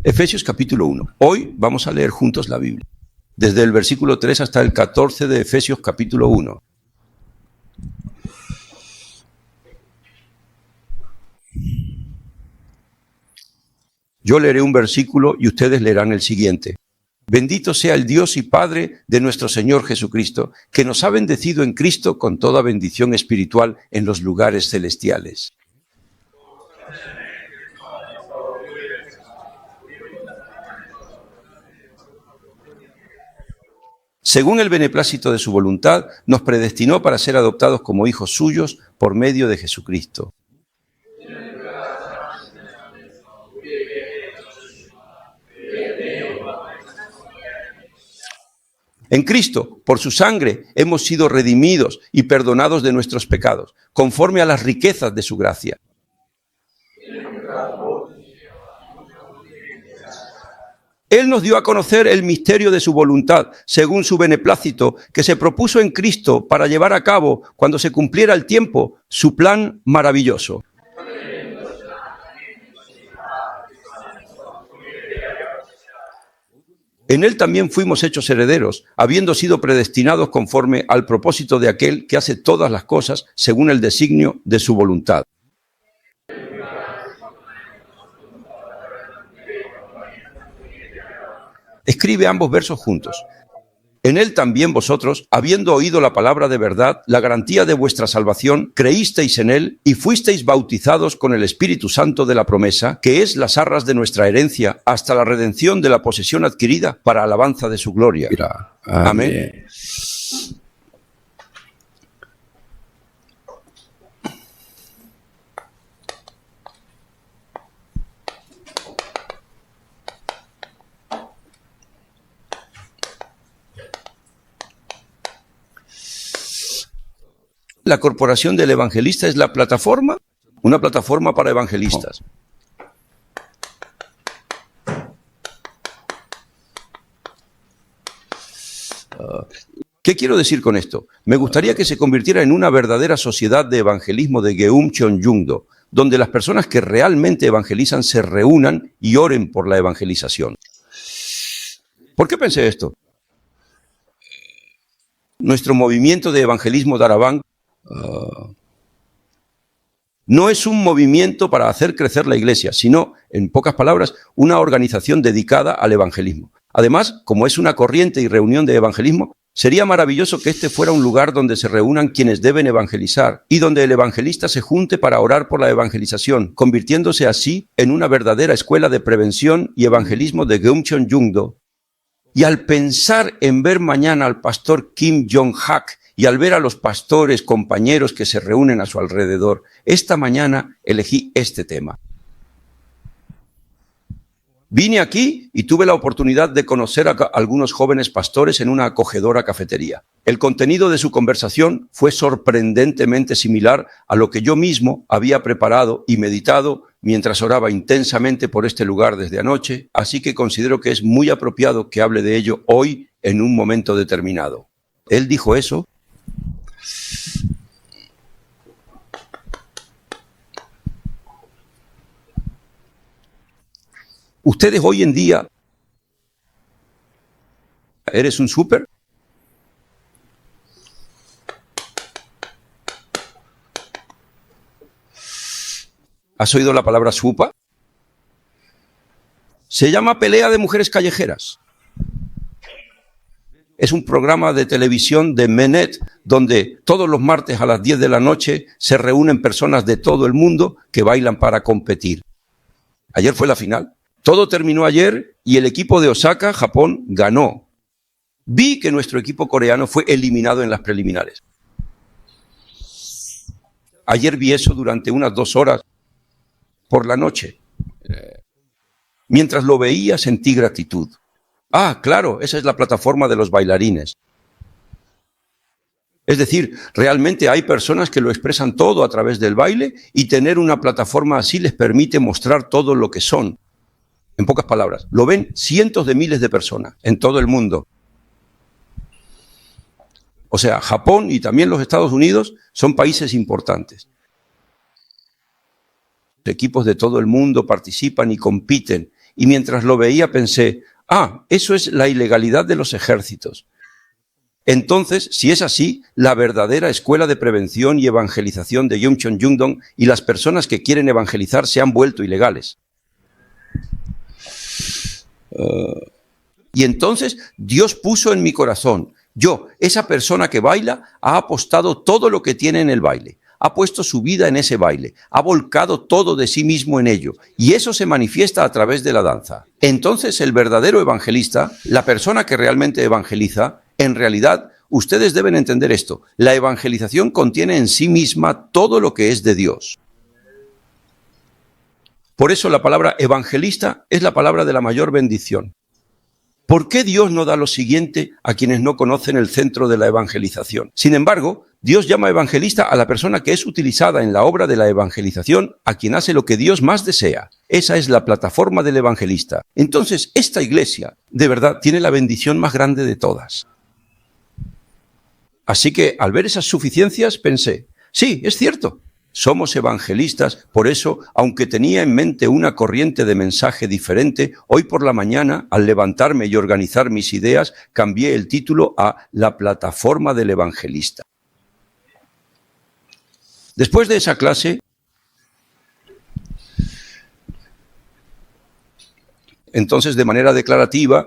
Efesios capítulo 1. Hoy vamos a leer juntos la Biblia, desde el versículo 3 hasta el 14 de Efesios capítulo 1. Yo leeré un versículo y ustedes leerán el siguiente. Bendito sea el Dios y Padre de nuestro Señor Jesucristo, que nos ha bendecido en Cristo con toda bendición espiritual en los lugares celestiales. Según el beneplácito de su voluntad, nos predestinó para ser adoptados como hijos suyos por medio de Jesucristo. En Cristo, por su sangre, hemos sido redimidos y perdonados de nuestros pecados, conforme a las riquezas de su gracia. Él nos dio a conocer el misterio de su voluntad, según su beneplácito, que se propuso en Cristo para llevar a cabo, cuando se cumpliera el tiempo, su plan maravilloso. En él también fuimos hechos herederos, habiendo sido predestinados conforme al propósito de aquel que hace todas las cosas según el designio de su voluntad. Escribe ambos versos juntos. En él también vosotros, habiendo oído la palabra de verdad, la garantía de vuestra salvación, creísteis en él y fuisteis bautizados con el Espíritu Santo de la promesa, que es las arras de nuestra herencia, hasta la redención de la posesión adquirida para alabanza de su gloria. Amén. La Corporación del Evangelista es la plataforma, una plataforma para evangelistas. ¿Qué quiero decir con esto? Me gustaría que se convirtiera en una verdadera sociedad de evangelismo de Geum Cheonjungdo, donde las personas que realmente evangelizan se reúnan y oren por la evangelización. ¿Por qué pensé esto? Nuestro movimiento de evangelismo Darabang no es un movimiento para hacer crecer la iglesia, sino, en pocas palabras, una organización dedicada al evangelismo. Además, como es una corriente y reunión de evangelismo, sería maravilloso que este fuera un lugar donde se reúnan quienes deben evangelizar y donde el evangelista se junte para orar por la evangelización, convirtiéndose así en una verdadera escuela de prevención y evangelismo de Geum Cheonjungdo. Y al pensar en ver mañana al pastor Kim Jong-hak y al ver a los pastores, compañeros que se reúnen a su alrededor, esta mañana elegí este tema. Vine aquí y tuve la oportunidad de conocer a algunos jóvenes pastores en una acogedora cafetería. El contenido de su conversación fue sorprendentemente similar a lo que yo mismo había preparado y meditado mientras oraba intensamente por este lugar desde anoche, así que considero que es muy apropiado que hable de ello hoy en un momento determinado. Él dijo eso. Ustedes hoy en día, ¿eres un súper? ¿Has oído la palabra supa? Se llama Pelea de Mujeres Callejeras. Es un programa de televisión de Menet, donde todos los martes a las 10 de la noche se reúnen personas de todo el mundo que bailan para competir. Ayer fue la final. Todo terminó ayer y el equipo de Osaka, Japón, ganó. Vi que nuestro equipo coreano fue eliminado en las preliminares. Ayer vi eso durante unas 2 horas por la noche. Mientras lo veía sentí gratitud. Ah, claro, esa es la plataforma de los bailarines. Es decir, realmente hay personas que lo expresan todo a través del baile y tener una plataforma así les permite mostrar todo lo que son. En pocas palabras, lo ven cientos de miles de personas en todo el mundo. O sea, Japón y también los Estados Unidos son países importantes. Equipos de todo el mundo participan y compiten y mientras lo veía pensé, eso es la ilegalidad de los ejércitos. Entonces, si es así, la verdadera escuela de prevención y evangelización de Yumchon Yungdong y las personas que quieren evangelizar se han vuelto ilegales. Y entonces Dios puso en mi corazón, esa persona que baila, ha apostado todo lo que tiene en el baile, ha puesto su vida en ese baile, ha volcado todo de sí mismo en ello, y eso se manifiesta a través de la danza. Entonces el verdadero evangelista, la persona que realmente evangeliza, en realidad, ustedes deben entender esto, la evangelización contiene en sí misma todo lo que es de Dios. Por eso la palabra evangelista es la palabra de la mayor bendición. ¿Por qué Dios no da lo siguiente a quienes no conocen el centro de la evangelización? Sin embargo, Dios llama evangelista a la persona que es utilizada en la obra de la evangelización, a quien hace lo que Dios más desea. Esa es la plataforma del evangelista. Entonces, esta iglesia, de verdad, tiene la bendición más grande de todas. Así que, al ver esas suficiencias, pensé, sí, es cierto. Somos evangelistas, por eso, aunque tenía en mente una corriente de mensaje diferente, hoy por la mañana, al levantarme y organizar mis ideas, cambié el título a La plataforma del evangelista. Después de esa clase, entonces de manera declarativa,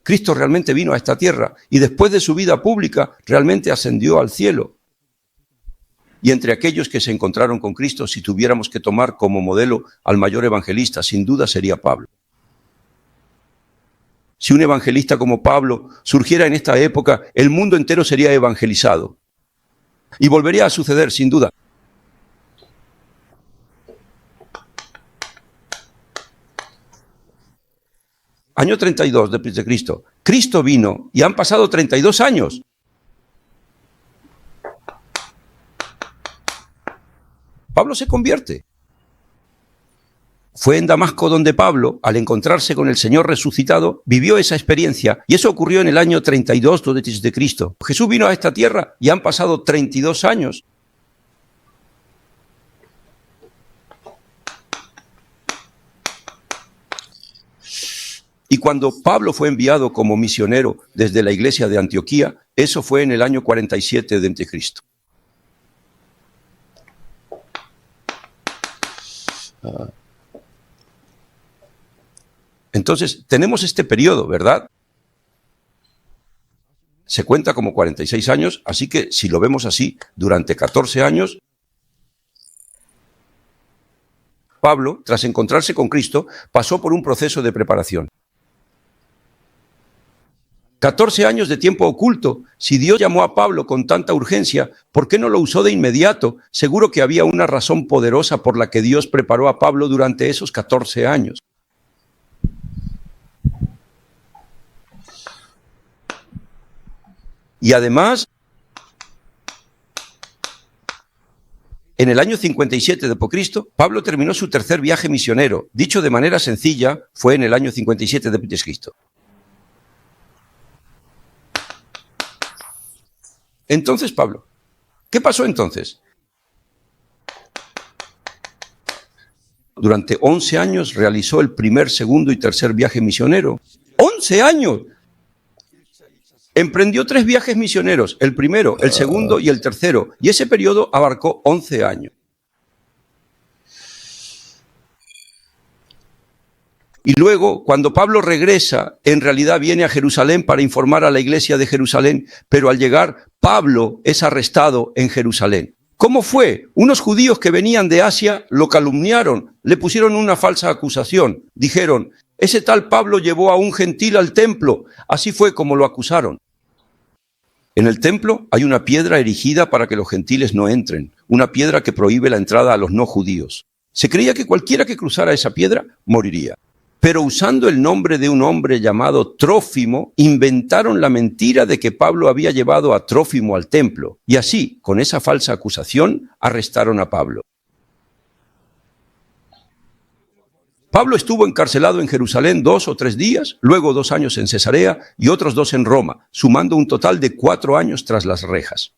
Cristo realmente vino a esta tierra y después de su vida pública realmente ascendió al cielo. Y entre aquellos que se encontraron con Cristo, si tuviéramos que tomar como modelo al mayor evangelista, sin duda sería Pablo. Si un evangelista como Pablo surgiera en esta época, el mundo entero sería evangelizado. Y volvería a suceder, sin duda. Año 32 después de Cristo. Cristo vino y han pasado 32 años. Pablo se convierte. Fue en Damasco donde Pablo, al encontrarse con el Señor resucitado, vivió esa experiencia, y eso ocurrió en el año 32 después de Cristo. Jesús vino a esta tierra y han pasado 32 años. Y cuando Pablo fue enviado como misionero desde la iglesia de Antioquía, eso fue en el año 47 de Cristo. Entonces, tenemos este periodo, ¿verdad? Se cuenta como 46 años, así que si lo vemos así, durante 14 años, Pablo, tras encontrarse con Cristo, pasó por un proceso de preparación. 14 años de tiempo oculto. Si Dios llamó a Pablo con tanta urgencia, ¿por qué no lo usó de inmediato? Seguro que había una razón poderosa por la que Dios preparó a Pablo durante esos 14 años. Y además, en el año 57 de Cristo, Pablo terminó su tercer viaje misionero. Dicho de manera sencilla, fue en el año 57 de Cristo. Entonces, Pablo, ¿qué pasó entonces? Durante 11 años realizó el primer, segundo y tercer viaje misionero. ¡11 años! Emprendió 3 viajes misioneros, el primero, el segundo y el tercero, y ese periodo abarcó 11 años. Y luego, cuando Pablo regresa, en realidad viene a Jerusalén para informar a la iglesia de Jerusalén, pero al llegar, Pablo es arrestado en Jerusalén. ¿Cómo fue? Unos judíos que venían de Asia lo calumniaron, le pusieron una falsa acusación. Dijeron, ese tal Pablo llevó a un gentil al templo. Así fue como lo acusaron. En el templo hay una piedra erigida para que los gentiles no entren, una piedra que prohíbe la entrada a los no judíos. Se creía que cualquiera que cruzara esa piedra moriría. Pero usando el nombre de un hombre llamado Trófimo, inventaron la mentira de que Pablo había llevado a Trófimo al templo. Y así, con esa falsa acusación, arrestaron a Pablo. Pablo estuvo encarcelado en Jerusalén 2 o 3 días, luego 2 años en Cesarea y otros 2 en Roma, sumando un total de 4 años tras las rejas.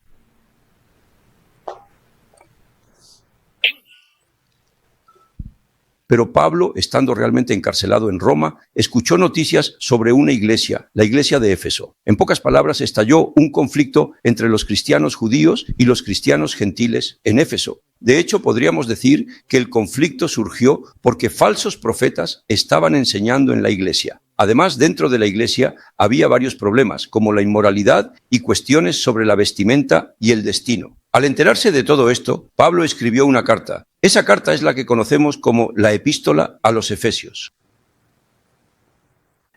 Pero Pablo, estando realmente encarcelado en Roma, escuchó noticias sobre una iglesia, la iglesia de Éfeso. En pocas palabras, estalló un conflicto entre los cristianos judíos y los cristianos gentiles en Éfeso. De hecho, podríamos decir que el conflicto surgió porque falsos profetas estaban enseñando en la iglesia. Además, dentro de la iglesia había varios problemas, como la inmoralidad y cuestiones sobre la vestimenta y el destino. Al enterarse de todo esto, Pablo escribió una carta. Esa carta es la que conocemos como la Epístola a los Efesios.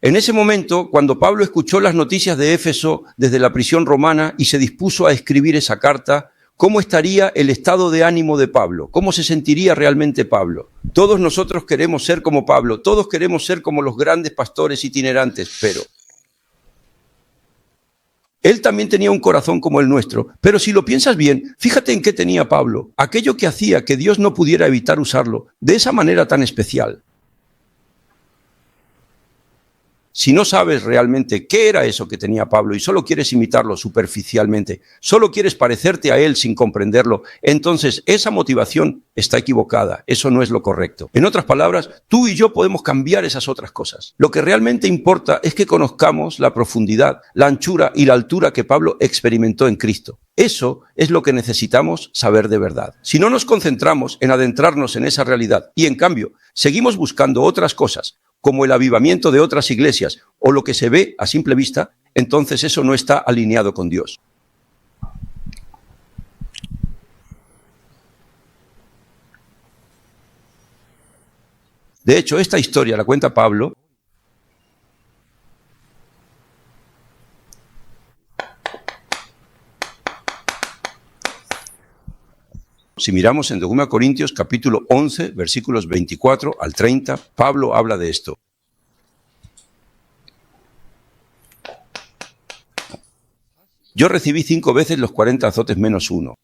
En ese momento, cuando Pablo escuchó las noticias de Éfeso desde la prisión romana y se dispuso a escribir esa carta, ¿cómo estaría el estado de ánimo de Pablo? ¿Cómo se sentiría realmente Pablo? Todos nosotros queremos ser como Pablo, todos queremos ser como los grandes pastores itinerantes, pero él también tenía un corazón como el nuestro. Pero si lo piensas bien, fíjate en qué tenía Pablo, aquello que hacía que Dios no pudiera evitar usarlo de esa manera tan especial. Si no sabes realmente qué era eso que tenía Pablo y solo quieres imitarlo superficialmente, solo quieres parecerte a él sin comprenderlo, entonces esa motivación está equivocada, eso no es lo correcto. En otras palabras, tú y yo podemos cambiar esas otras cosas. Lo que realmente importa es que conozcamos la profundidad, la anchura y la altura que Pablo experimentó en Cristo. Eso es lo que necesitamos saber de verdad. Si no nos concentramos en adentrarnos en esa realidad y en cambio seguimos buscando otras cosas, como el avivamiento de otras iglesias o lo que se ve a simple vista, entonces eso no está alineado con Dios. De hecho, esta historia la cuenta Pablo si miramos en 2 Corintios capítulo 11, versículos 24 al 30, Pablo habla de esto. Yo recibí 5 veces los 40 azotes menos 1.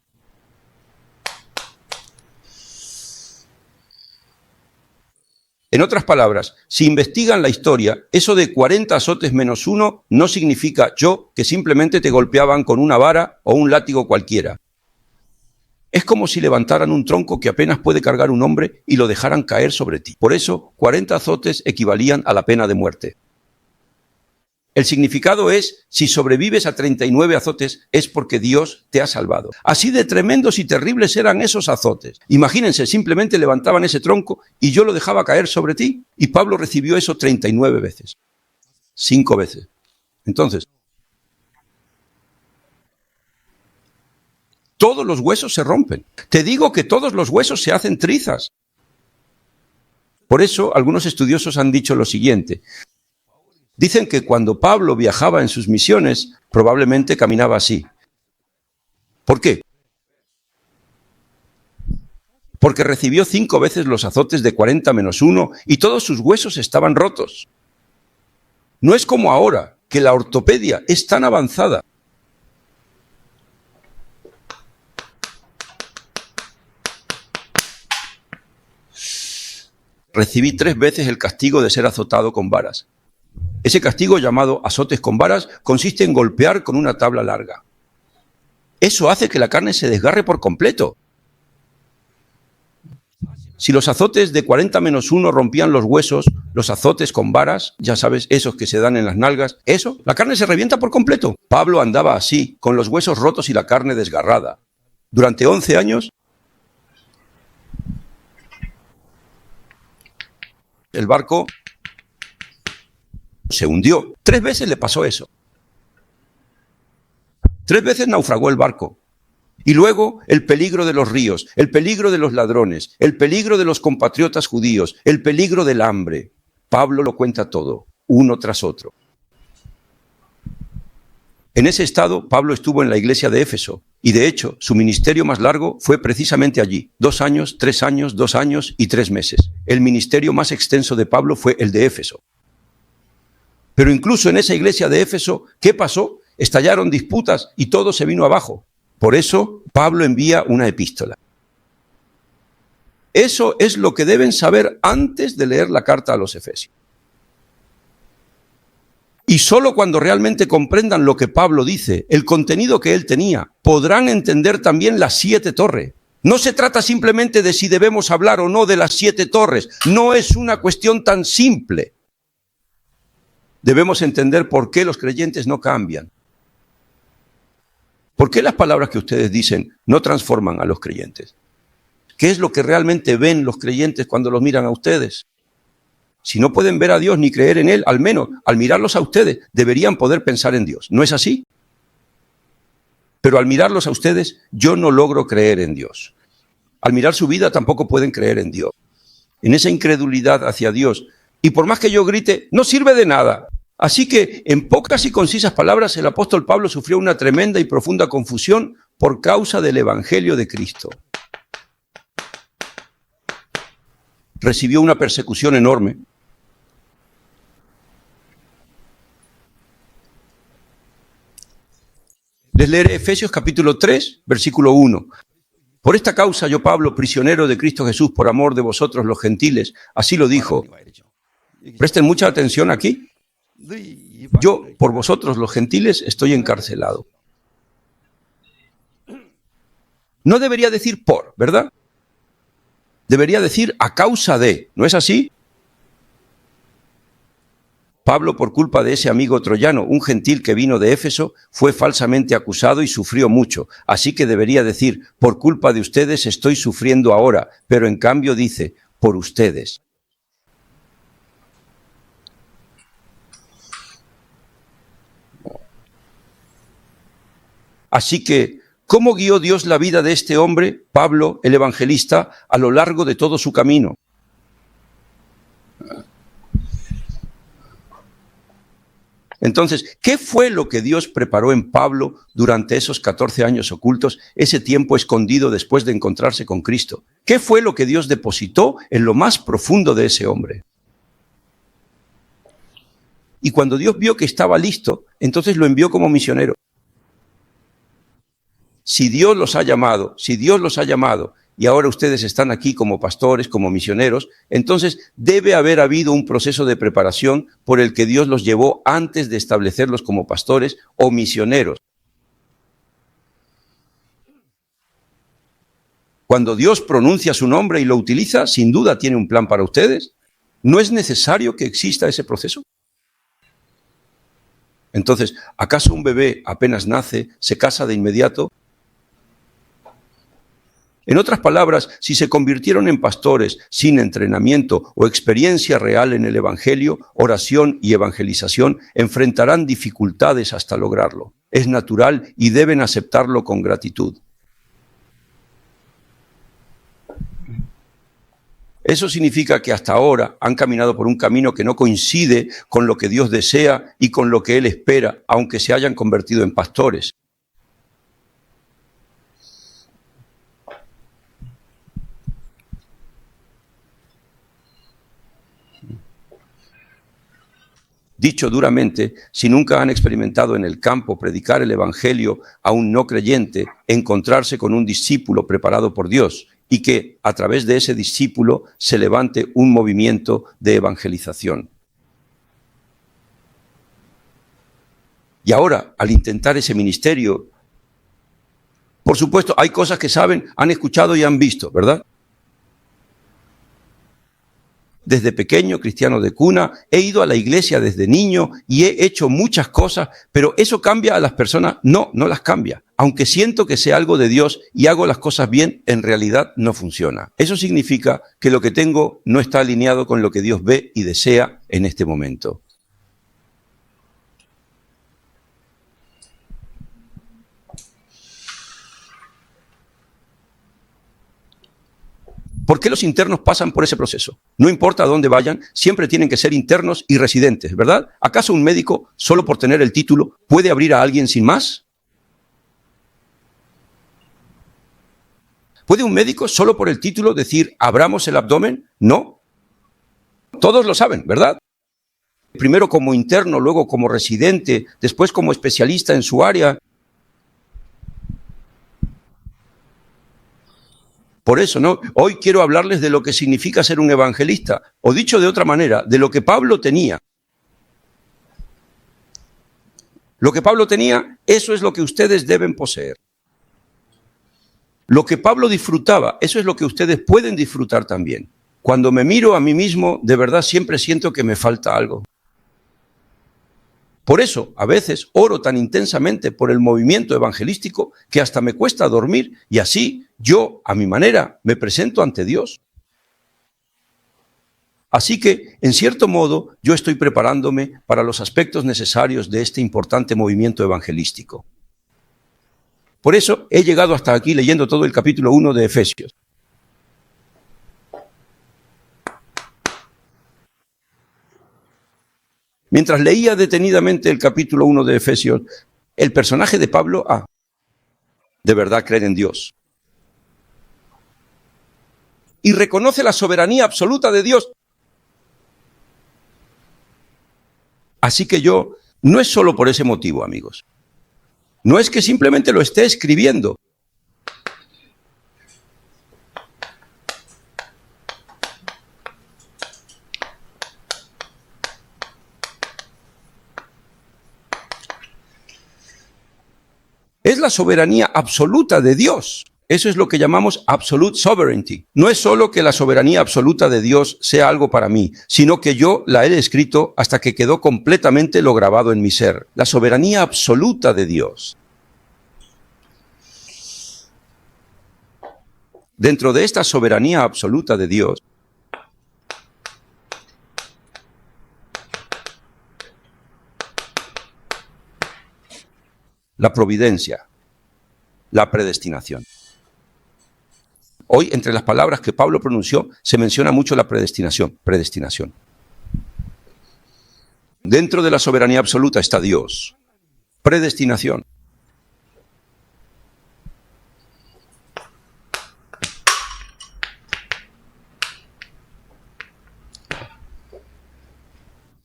En otras palabras, si investigan la historia, eso de 40 azotes menos 1 no significa que simplemente te golpeaban con una vara o un látigo cualquiera. Es como si levantaran un tronco que apenas puede cargar un hombre y lo dejaran caer sobre ti. Por eso, 40 azotes equivalían a la pena de muerte. El significado es, si sobrevives a 39 azotes, es porque Dios te ha salvado. Así de tremendos y terribles eran esos azotes. Imagínense, simplemente levantaban ese tronco y yo lo dejaba caer sobre ti. Y Pablo recibió eso 39 veces. 5 veces. Entonces, todos los huesos se rompen. Te digo que todos los huesos se hacen trizas. Por eso, algunos estudiosos han dicho lo siguiente. Dicen que cuando Pablo viajaba en sus misiones, probablemente caminaba así. ¿Por qué? Porque recibió 5 veces los azotes de 40 menos 1 y todos sus huesos estaban rotos. No es como ahora, que la ortopedia es tan avanzada. Recibí 3 veces el castigo de ser azotado con varas. Ese castigo, llamado azotes con varas, consiste en golpear con una tabla larga. Eso hace que la carne se desgarre por completo. Si los azotes de 40 menos 1 rompían los huesos, los azotes con varas, ya sabes, esos que se dan en las nalgas, la carne se revienta por completo. Pablo andaba así, con los huesos rotos y la carne desgarrada. Durante 11 años, el barco se hundió. 3 veces le pasó eso. 3 veces naufragó el barco. Y luego el peligro de los ríos, el peligro de los ladrones, el peligro de los compatriotas judíos, el peligro del hambre. Pablo lo cuenta todo, uno tras otro. En ese estado, Pablo estuvo en la iglesia de Éfeso, y de hecho, su ministerio más largo fue precisamente allí. 2 años, 3 años, 2 años y 3 meses. El ministerio más extenso de Pablo fue el de Éfeso. Pero incluso en esa iglesia de Éfeso, ¿qué pasó? Estallaron disputas y todo se vino abajo. Por eso, Pablo envía una epístola. Eso es lo que deben saber antes de leer la carta a los Efesios. Y solo cuando realmente comprendan lo que Pablo dice, el contenido que él tenía, podrán entender también las 7 torres. No se trata simplemente de si debemos hablar o no de las 7 torres. No es una cuestión tan simple. Debemos entender por qué los creyentes no cambian. ¿Por qué las palabras que ustedes dicen no transforman a los creyentes? ¿Qué es lo que realmente ven los creyentes cuando los miran a ustedes? Si no pueden ver a Dios ni creer en Él, al menos al mirarlos a ustedes, deberían poder pensar en Dios. ¿No es así? Pero al mirarlos a ustedes, yo no logro creer en Dios. Al mirar su vida, tampoco pueden creer en Dios. En esa incredulidad hacia Dios, y por más que yo grite, no sirve de nada. Así que, en pocas y concisas palabras, el apóstol Pablo sufrió una tremenda y profunda confusión por causa del Evangelio de Cristo. Recibió una persecución enorme. Les leeré Efesios capítulo 3, versículo 1. Por esta causa yo, Pablo, prisionero de Cristo Jesús, por amor de vosotros los gentiles, así lo dijo. Presten mucha atención aquí. Yo, por vosotros los gentiles, estoy encarcelado. No debería decir por, ¿verdad? Debería decir a causa de, ¿no es así? Pablo, por culpa de ese amigo troyano, un gentil que vino de Éfeso, fue falsamente acusado y sufrió mucho. Así que debería decir, por culpa de ustedes estoy sufriendo ahora, pero en cambio dice, por ustedes. Así que, ¿cómo guió Dios la vida de este hombre, Pablo, el evangelista, a lo largo de todo su camino? Entonces, ¿qué fue lo que Dios preparó en Pablo durante esos 14 años ocultos, ese tiempo escondido después de encontrarse con Cristo? ¿Qué fue lo que Dios depositó en lo más profundo de ese hombre? Y cuando Dios vio que estaba listo, entonces lo envió como misionero. Si Dios los ha llamado, y ahora ustedes están aquí como pastores, como misioneros, entonces debe haber habido un proceso de preparación por el que Dios los llevó antes de establecerlos como pastores o misioneros. Cuando Dios pronuncia su nombre y lo utiliza, sin duda tiene un plan para ustedes. ¿No es necesario que exista ese proceso? Entonces, ¿acaso un bebé apenas nace, se casa de inmediato? En otras palabras, si se convirtieron en pastores sin entrenamiento o experiencia real en el Evangelio, oración y evangelización, enfrentarán dificultades hasta lograrlo. Es natural y deben aceptarlo con gratitud. Eso significa que hasta ahora han caminado por un camino que no coincide con lo que Dios desea y con lo que Él espera, aunque se hayan convertido en pastores. Dicho duramente, si nunca han experimentado en el campo predicar el Evangelio a un no creyente, encontrarse con un discípulo preparado por Dios y que a través de ese discípulo se levante un movimiento de evangelización. Y ahora, al intentar ese ministerio, por supuesto, hay cosas que saben, han escuchado y han visto, ¿verdad? Desde pequeño, cristiano de cuna, he ido a la iglesia desde niño y he hecho muchas cosas, pero ¿eso cambia a las personas? No, no las cambia. Aunque siento que sé algo de Dios y hago las cosas bien, en realidad no funciona. Eso significa que lo que tengo no está alineado con lo que Dios ve y desea en este momento. ¿Por qué los internos pasan por ese proceso? No importa a dónde vayan, siempre tienen que ser internos y residentes, ¿verdad? ¿Acaso un médico, solo por tener el título, puede abrir a alguien sin más? ¿Puede un médico, solo por el título, decir, abramos el abdomen? No. Todos lo saben, ¿verdad? Primero como interno, luego como residente, después como especialista en su área. Por eso, ¿no? Hoy quiero hablarles de lo que significa ser un evangelista, o dicho de otra manera, de lo que Pablo tenía. Lo que Pablo tenía, eso es lo que ustedes deben poseer. Lo que Pablo disfrutaba, eso es lo que ustedes pueden disfrutar también. Cuando me miro a mí mismo, de verdad siempre siento que me falta algo. Por eso, a veces, oro tan intensamente por el movimiento evangelístico que hasta me cuesta dormir y así yo, a mi manera, me presento ante Dios. Así que, en cierto modo, yo estoy preparándome para los aspectos necesarios de este importante movimiento evangelístico. Por eso he llegado hasta aquí leyendo todo el capítulo 1 de Efesios. Mientras leía detenidamente el capítulo 1 de Efesios, el personaje de Pablo, de verdad cree en Dios. Y reconoce la soberanía absoluta de Dios. Así que yo, no es solo por ese motivo, amigos. No es que simplemente lo esté escribiendo. Es la soberanía absoluta de Dios. Eso es lo que llamamos absolute sovereignty. No es solo que la soberanía absoluta de Dios sea algo para mí, sino que yo la he escrito hasta que quedó completamente lo grabado en mi ser. La soberanía absoluta de Dios. Dentro de esta soberanía absoluta de Dios, la providencia, la predestinación. Hoy, entre las palabras que Pablo pronunció, se menciona mucho la predestinación. Dentro de la soberanía absoluta está Dios. Predestinación.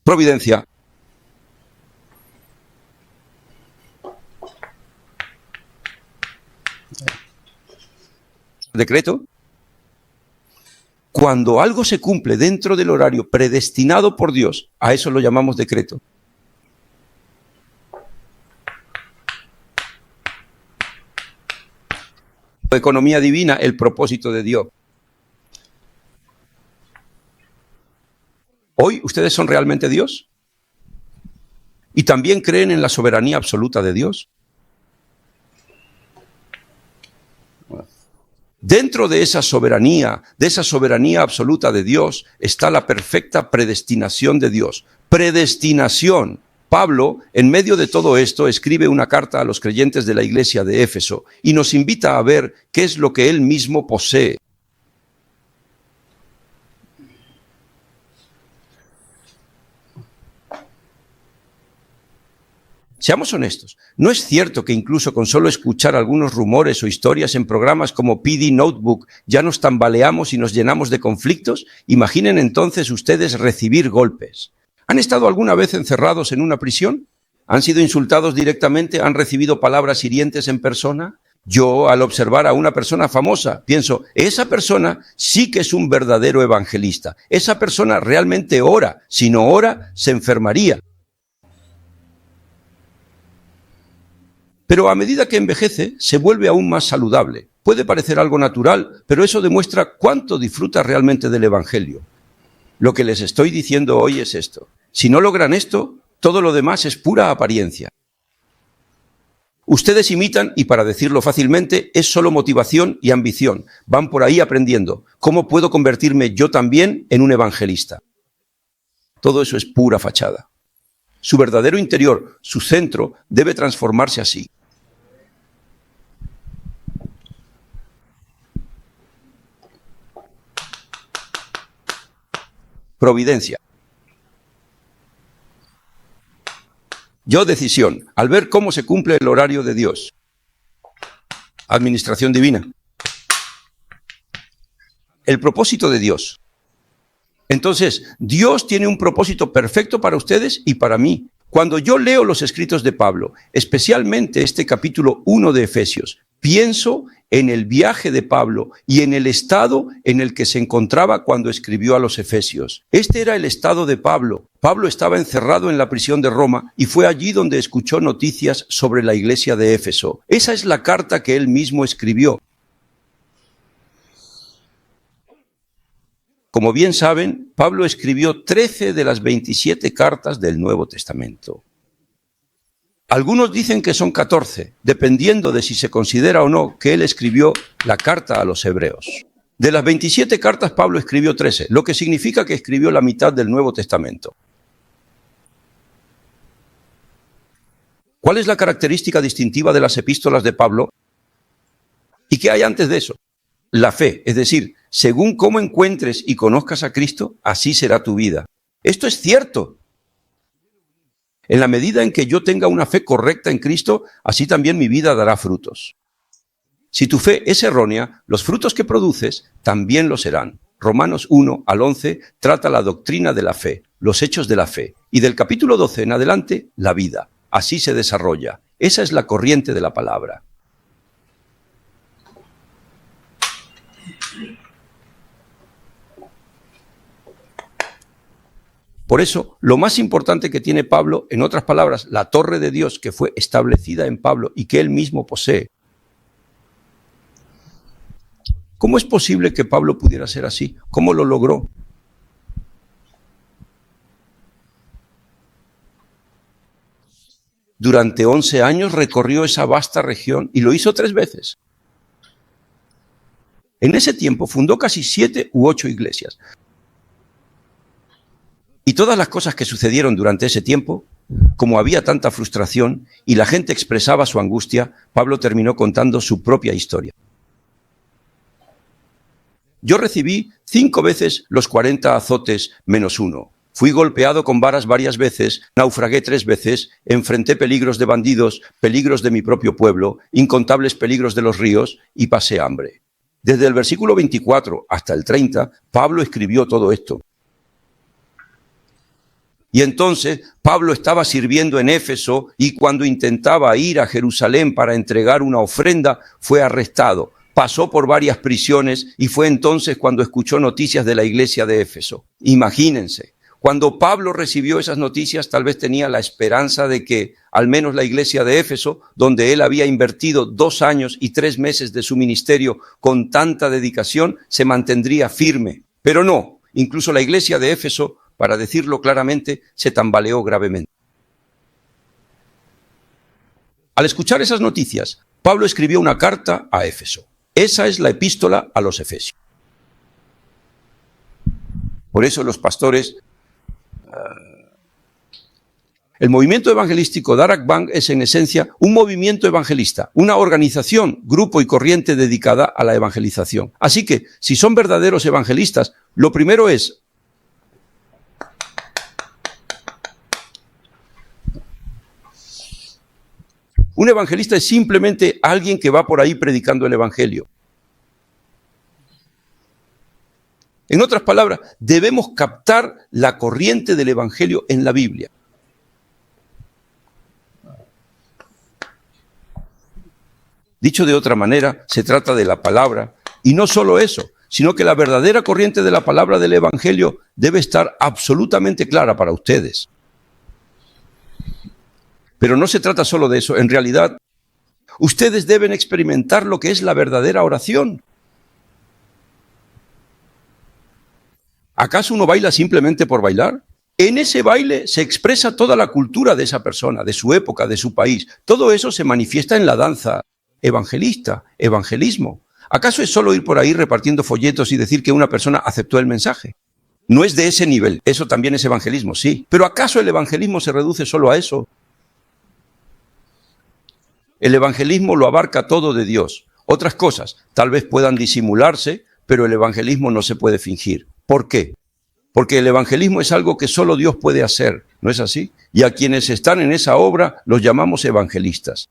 Providencia. Decreto. Cuando algo se cumple dentro del horario predestinado por Dios, a eso lo llamamos decreto. Economía divina, el propósito de Dios. ¿Hoy ustedes son realmente Dios? ¿Y también creen en la soberanía absoluta de Dios? Dentro de esa soberanía absoluta de Dios, está la perfecta predestinación de Dios. Predestinación. Pablo, en medio de todo esto, escribe una carta a los creyentes de la iglesia de Éfeso y nos invita a ver qué es lo que él mismo posee. Seamos honestos, ¿no es cierto que incluso con solo escuchar algunos rumores o historias en programas como PD Notebook ya nos tambaleamos y nos llenamos de conflictos? Imaginen entonces ustedes recibir golpes. ¿Han estado alguna vez encerrados en una prisión? ¿Han sido insultados directamente? ¿Han recibido palabras hirientes en persona? Yo, al observar a una persona famosa, pienso, esa persona sí que es un verdadero evangelista. Esa persona realmente ora. Si no ora, se enfermaría. Pero a medida que envejece, se vuelve aún más saludable. Puede parecer algo natural, pero eso demuestra cuánto disfruta realmente del Evangelio. Lo que les estoy diciendo hoy es esto. Si no logran esto, todo lo demás es pura apariencia. Ustedes imitan, y para decirlo fácilmente, es solo motivación y ambición. Van por ahí aprendiendo. ¿Cómo puedo convertirme yo también en un evangelista? Todo eso es pura fachada. Su verdadero interior, su centro, debe transformarse así. Providencia. Yo, decisión, al ver cómo se cumple el horario de Dios. Administración divina. El propósito de Dios. Entonces, Dios tiene un propósito perfecto para ustedes y para mí. Cuando yo leo los escritos de Pablo, especialmente este capítulo 1 de Efesios, pienso en el viaje de Pablo y en el estado en el que se encontraba cuando escribió a los Efesios. Este era el estado de Pablo. Pablo estaba encerrado en la prisión de Roma y fue allí donde escuchó noticias sobre la iglesia de Éfeso. Esa es la carta que él mismo escribió. Como bien saben, Pablo escribió 13 de las 27 cartas del Nuevo Testamento. Algunos dicen que son 14, dependiendo de si se considera o no que él escribió la carta a los hebreos. De las 27 cartas, Pablo escribió 13, lo que significa que escribió la mitad del Nuevo Testamento. ¿Cuál es la característica distintiva de las epístolas de Pablo? ¿Y qué hay antes de eso? La fe, es decir, según cómo encuentres y conozcas a Cristo, así será tu vida. Esto es cierto. En la medida en que yo tenga una fe correcta en Cristo, así también mi vida dará frutos. Si tu fe es errónea, los frutos que produces también lo serán. Romanos 1 al 11 trata la doctrina de la fe, los hechos de la fe, y del capítulo 12 en adelante, la vida. Así se desarrolla. Esa es la corriente de la palabra. Por eso, lo más importante que tiene Pablo, en otras palabras, la torre de Dios que fue establecida en Pablo y que él mismo posee. ¿Cómo es posible que Pablo pudiera ser así? ¿Cómo lo logró? Durante 11 años recorrió esa vasta región y lo hizo 3 veces. En ese tiempo fundó casi 7 u 8 iglesias. Y todas las cosas que sucedieron durante ese tiempo, como había tanta frustración y la gente expresaba su angustia, Pablo terminó contando su propia historia. Yo recibí 5 veces los 40 azotes menos 1. Fui golpeado con varas varias veces, naufragué 3 veces, enfrenté peligros de bandidos, peligros de mi propio pueblo, incontables peligros de los ríos y pasé hambre. Desde el versículo 24 hasta el 30, Pablo escribió todo esto. Y entonces Pablo estaba sirviendo en Éfeso y cuando intentaba ir a Jerusalén para entregar una ofrenda, fue arrestado. Pasó por varias prisiones y fue entonces cuando escuchó noticias de la iglesia de Éfeso. Imagínense, cuando Pablo recibió esas noticias, tal vez tenía la esperanza de que al menos la iglesia de Éfeso, donde él había invertido 2 años y 3 meses de su ministerio con tanta dedicación, se mantendría firme. Pero no, incluso la iglesia de Éfeso, para decirlo claramente, se tambaleó gravemente. Al escuchar esas noticias, Pablo escribió una carta a Éfeso. Esa es la epístola a los Efesios. Por eso los pastores... El movimiento evangelístico Darak Bank es en esencia un movimiento evangelista, una organización, grupo y corriente dedicada a la evangelización. Así que, si son verdaderos evangelistas, lo primero es... Un evangelista es simplemente alguien que va por ahí predicando el evangelio. En otras palabras, debemos captar la corriente del evangelio en la Biblia. Dicho de otra manera, se trata de la palabra, y no solo eso, sino que la verdadera corriente de la palabra del evangelio debe estar absolutamente clara para ustedes. Pero no se trata solo de eso, en realidad, ustedes deben experimentar lo que es la verdadera oración. ¿Acaso uno baila simplemente por bailar? En ese baile se expresa toda la cultura de esa persona, de su época, de su país. Todo eso se manifiesta en la danza evangelista, evangelismo. ¿Acaso es solo ir por ahí repartiendo folletos y decir que una persona aceptó el mensaje? No es de ese nivel, eso también es evangelismo, sí. Pero ¿acaso el evangelismo se reduce solo a eso? El evangelismo lo abarca todo de Dios. Otras cosas tal vez puedan disimularse, pero el evangelismo no se puede fingir. ¿Por qué? Porque el evangelismo es algo que solo Dios puede hacer, ¿no es así? Y a quienes están en esa obra los llamamos evangelistas.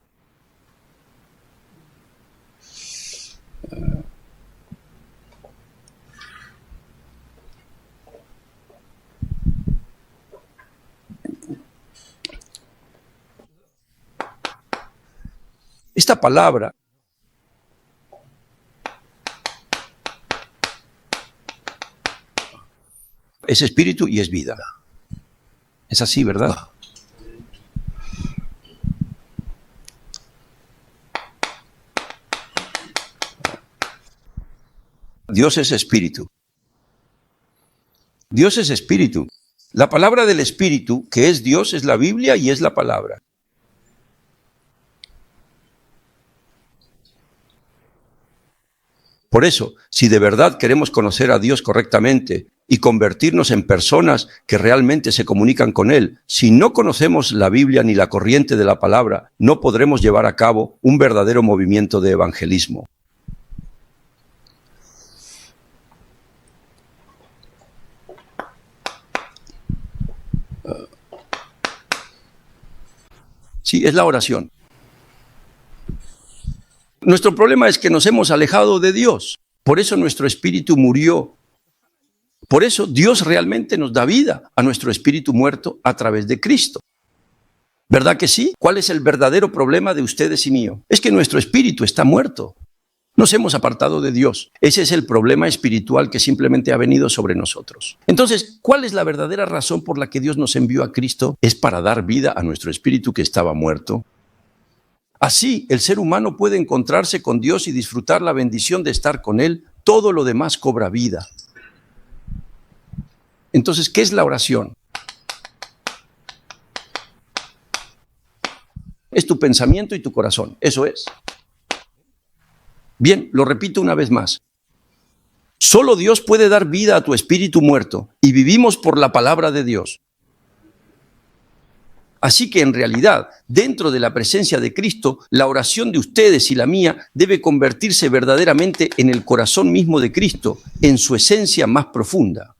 Esta palabra es espíritu y es vida. Es así, ¿verdad? Dios es espíritu. Dios es espíritu. La palabra del espíritu, que es Dios, es la Biblia y es la palabra. Por eso, si de verdad queremos conocer a Dios correctamente y convertirnos en personas que realmente se comunican con Él, si no conocemos la Biblia ni la corriente de la palabra, no podremos llevar a cabo un verdadero movimiento de evangelismo. Sí, es la oración. Nuestro problema es que nos hemos alejado de Dios. Por eso nuestro espíritu murió. Por eso Dios realmente nos da vida a nuestro espíritu muerto a través de Cristo. ¿Verdad que sí? ¿Cuál es el verdadero problema de ustedes y mío? Es que nuestro espíritu está muerto. Nos hemos apartado de Dios. Ese es el problema espiritual que simplemente ha venido sobre nosotros. Entonces, ¿cuál es la verdadera razón por la que Dios nos envió a Cristo? Es para dar vida a nuestro espíritu que estaba muerto. Así, el ser humano puede encontrarse con Dios y disfrutar la bendición de estar con Él. Todo lo demás cobra vida. Entonces, ¿qué es la oración? Es tu pensamiento y tu corazón. Eso es. Bien, lo repito una vez más. Solo Dios puede dar vida a tu espíritu muerto y vivimos por la palabra de Dios. Así que en realidad, dentro de la presencia de Cristo, la oración de ustedes y la mía debe convertirse verdaderamente en el corazón mismo de Cristo, en su esencia más profunda.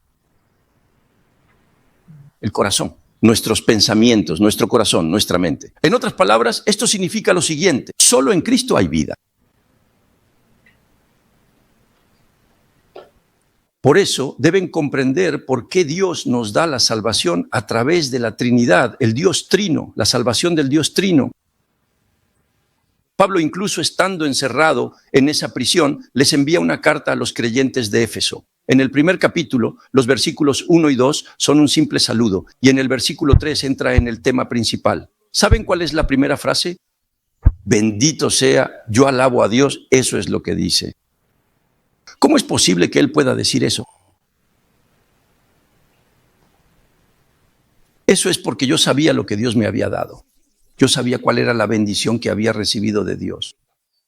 El corazón, nuestros pensamientos, nuestro corazón, nuestra mente. En otras palabras, esto significa lo siguiente: solo en Cristo hay vida. Por eso deben comprender por qué Dios nos da la salvación a través de la Trinidad, el Dios Trino, la salvación del Dios Trino. Pablo, incluso estando encerrado en esa prisión, les envía una carta a los creyentes de Éfeso. En el primer capítulo, los versículos 1 y 2 son un simple saludo, y en el versículo 3 entra en el tema principal. ¿Saben cuál es la primera frase? Bendito sea, yo alabo a Dios, eso es lo que dice. ¿Cómo es posible que él pueda decir eso? Eso es porque yo sabía lo que Dios me había dado. Yo sabía cuál era la bendición que había recibido de Dios.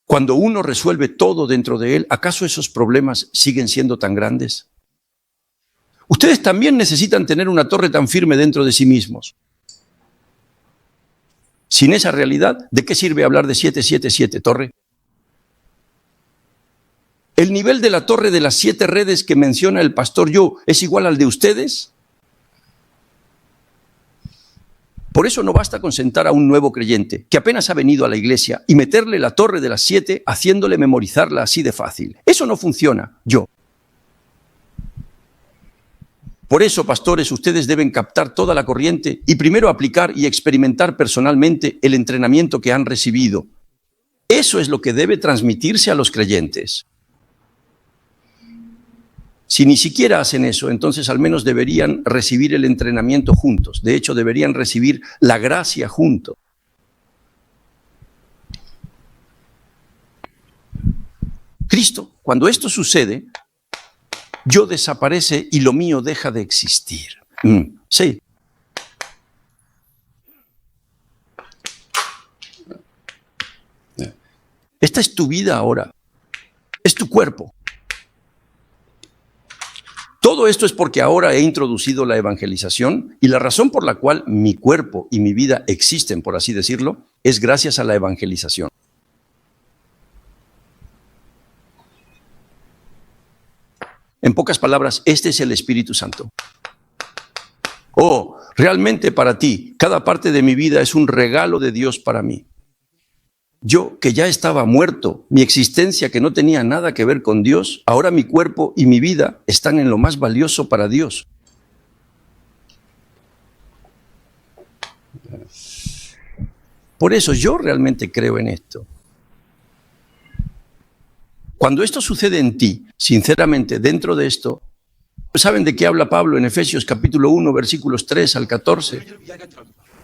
Cuando uno resuelve todo dentro de él, ¿acaso esos problemas siguen siendo tan grandes? Ustedes también necesitan tener una torre tan firme dentro de sí mismos. Sin esa realidad, ¿de qué sirve hablar de 777, torre? ¿El nivel de la torre de las 7 redes que menciona el pastor Yo es igual al de ustedes? Por eso no basta con sentar a un nuevo creyente que apenas ha venido a la iglesia y meterle la torre de las 7 haciéndole memorizarla así de fácil. Eso no funciona. Por eso, pastores, ustedes deben captar toda la corriente y primero aplicar y experimentar personalmente el entrenamiento que han recibido. Eso es lo que debe transmitirse a los creyentes. Si ni siquiera hacen eso, entonces al menos deberían recibir el entrenamiento juntos. De hecho, deberían recibir la gracia juntos. Cristo, cuando esto sucede, yo desaparece y lo mío deja de existir. Sí. Esta es tu vida ahora. Es tu cuerpo. Todo esto es porque ahora he introducido la evangelización y la razón por la cual mi cuerpo y mi vida existen, por así decirlo, es gracias a la evangelización. En pocas palabras, este es el Espíritu Santo. Oh, realmente para ti, cada parte de mi vida es un regalo de Dios para mí. Yo, que ya estaba muerto, mi existencia que no tenía nada que ver con Dios, ahora mi cuerpo y mi vida están en lo más valioso para Dios. Por eso yo realmente creo en esto. Cuando esto sucede en ti, sinceramente, dentro de esto, ¿saben de qué habla Pablo en Efesios capítulo 1, versículos 3 al 14?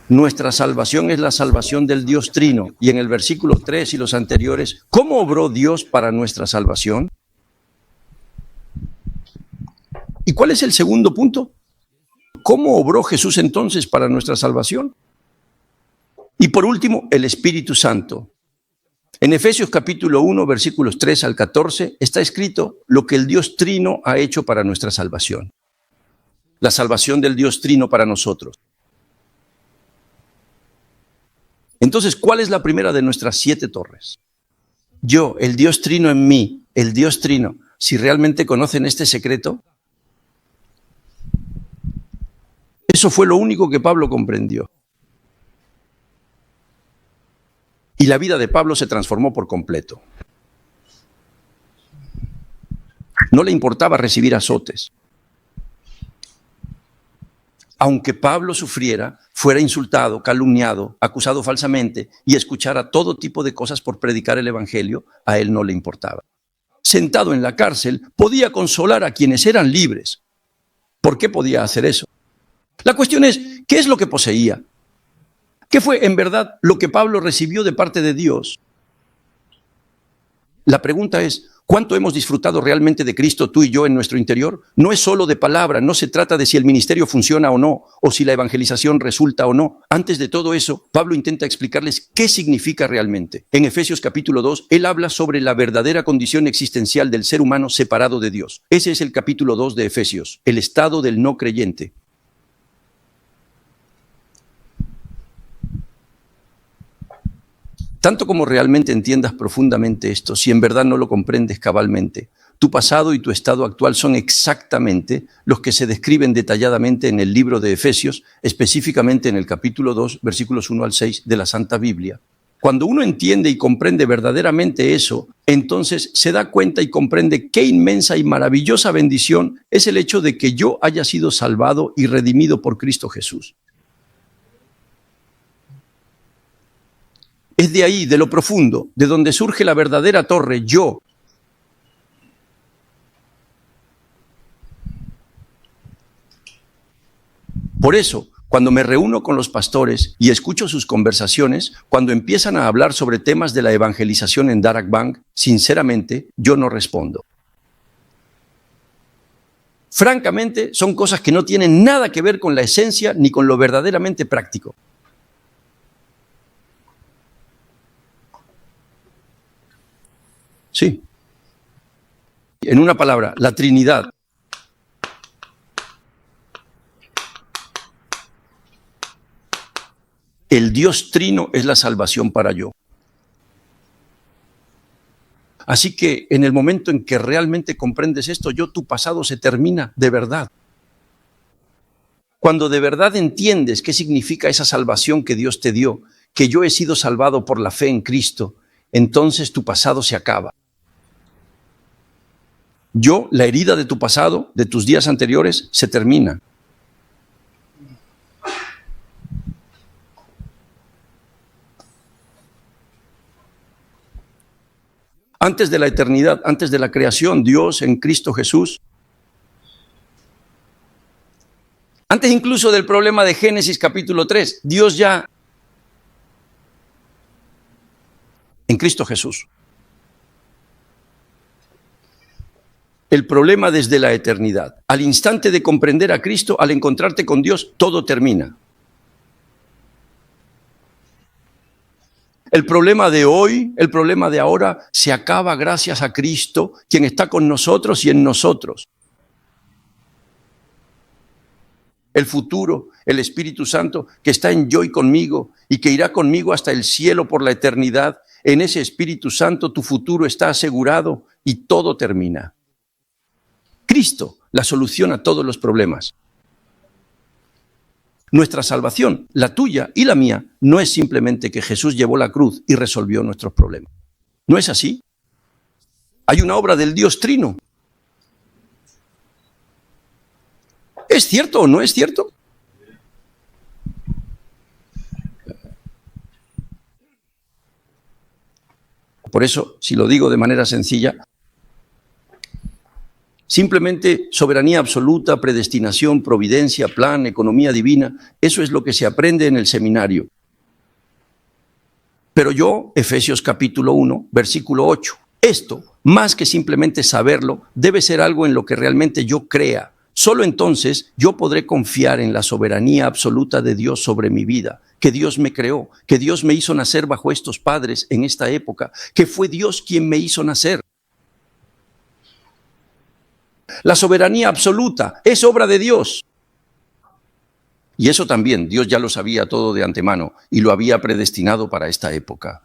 Nuestra salvación es la salvación del Dios Trino. Y en el versículo 3 y los anteriores, ¿cómo obró Dios para nuestra salvación? ¿Y cuál es el segundo punto? ¿cómo obró Jesús entonces para nuestra salvación? Y por último, el Espíritu Santo. En Efesios capítulo 1, versículos 3 al 14, está escrito lo que el Dios Trino ha hecho para nuestra salvación. La salvación del Dios Trino para nosotros. Entonces, ¿cuál es la primera de nuestras 7 torres? Yo, el Dios Trino en mí, el Dios Trino. Si realmente conocen este secreto, eso fue lo único que Pablo comprendió. Y la vida de Pablo se transformó por completo. No le importaba recibir azotes. Aunque Pablo sufriera, fuera insultado, calumniado, acusado falsamente y escuchara todo tipo de cosas por predicar el evangelio, a él no le importaba. Sentado en la cárcel, podía consolar a quienes eran libres. ¿Por qué podía hacer eso? La cuestión es, ¿qué es lo que poseía? ¿Qué fue en verdad lo que Pablo recibió de parte de Dios? La pregunta es, ¿cuánto hemos disfrutado realmente de Cristo tú y yo en nuestro interior? No es solo de palabra, no se trata de si el ministerio funciona o no, o si la evangelización resulta o no. Antes de todo eso, Pablo intenta explicarles qué significa realmente. En Efesios capítulo 2, él habla sobre la verdadera condición existencial del ser humano separado de Dios. Ese es el capítulo 2 de Efesios, el estado del no creyente. Tanto como realmente entiendas profundamente esto, si en verdad no lo comprendes cabalmente, tu pasado y tu estado actual son exactamente los que se describen detalladamente en el libro de Efesios, específicamente en el capítulo 2, versículos 1 al 6 de la Santa Biblia. Cuando uno entiende y comprende verdaderamente eso, entonces se da cuenta y comprende qué inmensa y maravillosa bendición es el hecho de que yo haya sido salvado y redimido por Cristo Jesús. Es de ahí, de lo profundo, de donde surge la verdadera torre, yo. Por eso, cuando me reúno con los pastores y escucho sus conversaciones, cuando empiezan a hablar sobre temas de la evangelización en Darak Bank, sinceramente, yo no respondo. Francamente, son cosas que no tienen nada que ver con la esencia ni con lo verdaderamente práctico. Sí. En una palabra, la Trinidad. El Dios Trino es la salvación para yo. Así que en el momento en que realmente comprendes esto, tu pasado se termina de verdad. Cuando de verdad entiendes qué significa esa salvación que Dios te dio, que yo he sido salvado por la fe en Cristo, entonces tu pasado se acaba. La herida de tu pasado, de tus días anteriores, se termina. Antes de la eternidad, antes de la creación, Dios en Cristo Jesús, antes incluso del problema de Génesis capítulo 3, Dios ya en Cristo Jesús. El problema desde la eternidad. Al instante de comprender a Cristo, al encontrarte con Dios, todo termina. El problema de hoy, el problema de ahora, se acaba gracias a Cristo, quien está con nosotros y en nosotros. El futuro, el Espíritu Santo, que está en yo y conmigo, y que irá conmigo hasta el cielo por la eternidad, en ese Espíritu Santo tu futuro está asegurado y todo termina. Cristo, la solución a todos los problemas. Nuestra salvación, la tuya y la mía, no es simplemente que Jesús llevó la cruz y resolvió nuestros problemas. ¿No es así? Hay una obra del Dios Trino. ¿Es cierto o no es cierto? Por eso, si lo digo de manera sencilla, simplemente soberanía absoluta, predestinación, providencia, plan, economía divina, eso es lo que se aprende en el seminario. Pero Efesios capítulo 1, versículo 8, esto, más que simplemente saberlo, debe ser algo en lo que realmente yo crea, Solo entonces yo podré confiar en la soberanía absoluta de Dios sobre mi vida, que Dios me creó, que Dios me hizo nacer bajo estos padres en esta época, que fue Dios quien me hizo nacer. La soberanía absoluta es obra de Dios. Y eso también Dios ya lo sabía todo de antemano y lo había predestinado para esta época.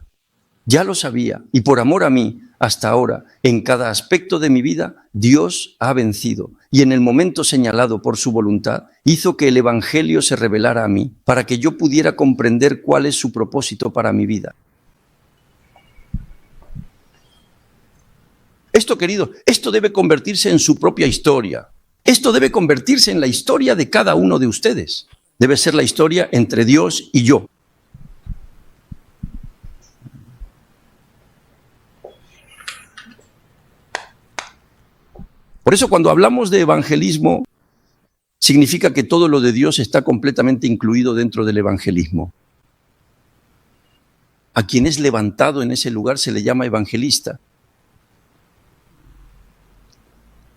Ya lo sabía, y por amor a mí, hasta ahora, en cada aspecto de mi vida, Dios ha vencido, y en el momento señalado por su voluntad, hizo que el Evangelio se revelara a mí, para que yo pudiera comprender cuál es su propósito para mi vida. Esto, querido, esto debe convertirse en su propia historia. Esto debe convertirse en la historia de cada uno de ustedes. Debe ser la historia entre Dios y yo. Por eso cuando hablamos de evangelismo, significa que todo lo de Dios está completamente incluido dentro del evangelismo. A quien es levantado en ese lugar se le llama evangelista.